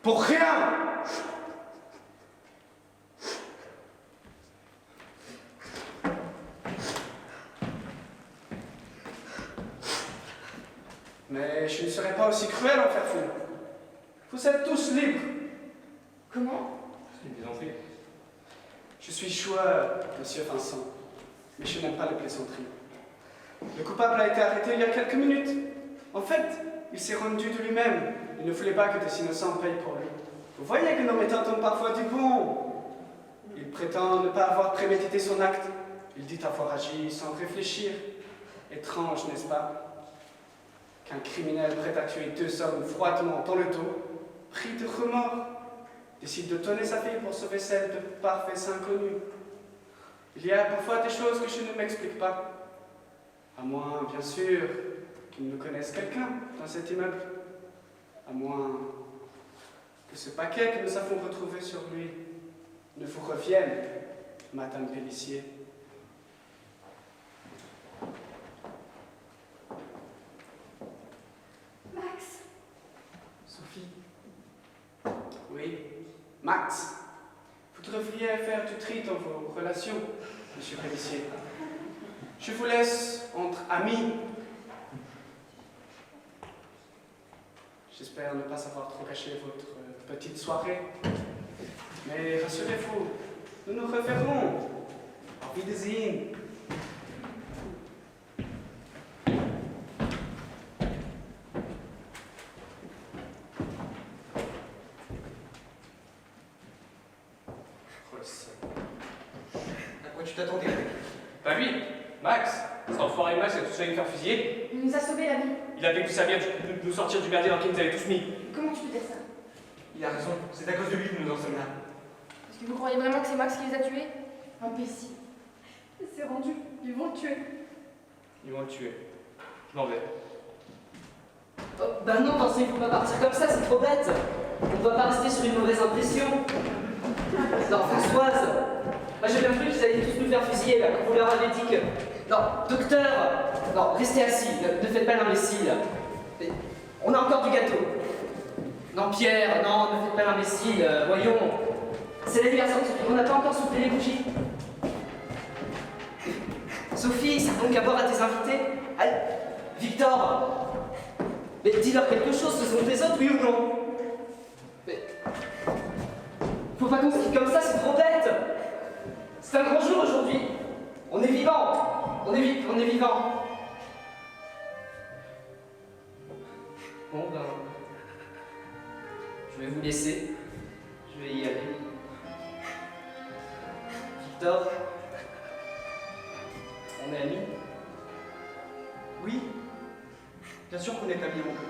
Pour rien! Mais je ne serai pas aussi cruel envers vous. Vous êtes tous libres. Comment? C'est une plaisanterie. Je suis joueur, monsieur Vincent, mais je n'aime pas les plaisanteries. Le coupable a été arrêté il y a quelques minutes. En fait, il s'est rendu de lui-même. Il ne voulait pas que des innocents payent pour lui. Vous voyez que nos méthodes ont parfois du bon. Il prétend ne pas avoir prémédité son acte. Il dit avoir agi sans réfléchir. Étrange, n'est-ce pas? Qu'un criminel prêt à tuer 2 hommes froidement dans le dos, pris de remords, décide de donner sa vie pour sauver celle de parfaits inconnus. Il y a parfois des choses que je ne m'explique pas. À moins, bien sûr, qu'ils ne connaissent quelqu'un dans cet immeuble. À moins que ce paquet que nous avons retrouvé sur lui ne vous revienne, Madame Pélissier. Max, Sophie. Oui, Max. Vous devriez faire du tri dans vos relations, monsieur Pélissier. Je vous laisse entre amis. J'espère ne pas avoir trop gâché votre petite soirée. Mais rassurez-vous, nous nous reverrons. Auf Wiedersehen. À quoi tu t'attendais, mec? Pas lui, Max. Cet enfoiré Max a tout ça à nous faire fusiller. Il nous a sauvé la vie. Il a fait tout ça bien de nous sortir du merdier dans lequel nous avait tous mis. Comment tu peux dire ça? Il a raison, c'est à cause de lui que nous en sommes là. Est-ce que vous croyez vraiment que c'est Max qui les a tués? Imbécile. c'est rendu. Ils vont le tuer. Ils vont le tuer. Je m'en vais. Oh, bah non, Vincent, il faut pas partir comme ça, c'est trop bête. On va pas rester sur une mauvaise impression. Non, Françoise, moi j'ai bien cru qu'ils allaient tous nous faire fusiller là, quand vous leur avez dit que... Non, docteur, Non, restez assis, ne faites pas l'imbécile. On a encore du gâteau. Non, Pierre, non, ne faites pas l'imbécile, voyons. C'est l'anniversaire de Sophie, on n'a pas encore soufflé les bougies. Sophie, c'est donc à boire à tes invités. Allez, Victor, mais dis-leur quelque chose, ce sont tes autres, oui ou non? Mais... Faut pas qu'on se quitte comme ça, c'est trop bête. C'est un grand jour aujourd'hui. On est vivant. On est vivant. Bon ben... Je vais vous laisser. Je vais y aller. Victor, on est amis? Oui, bien sûr qu'on est amis, oncle.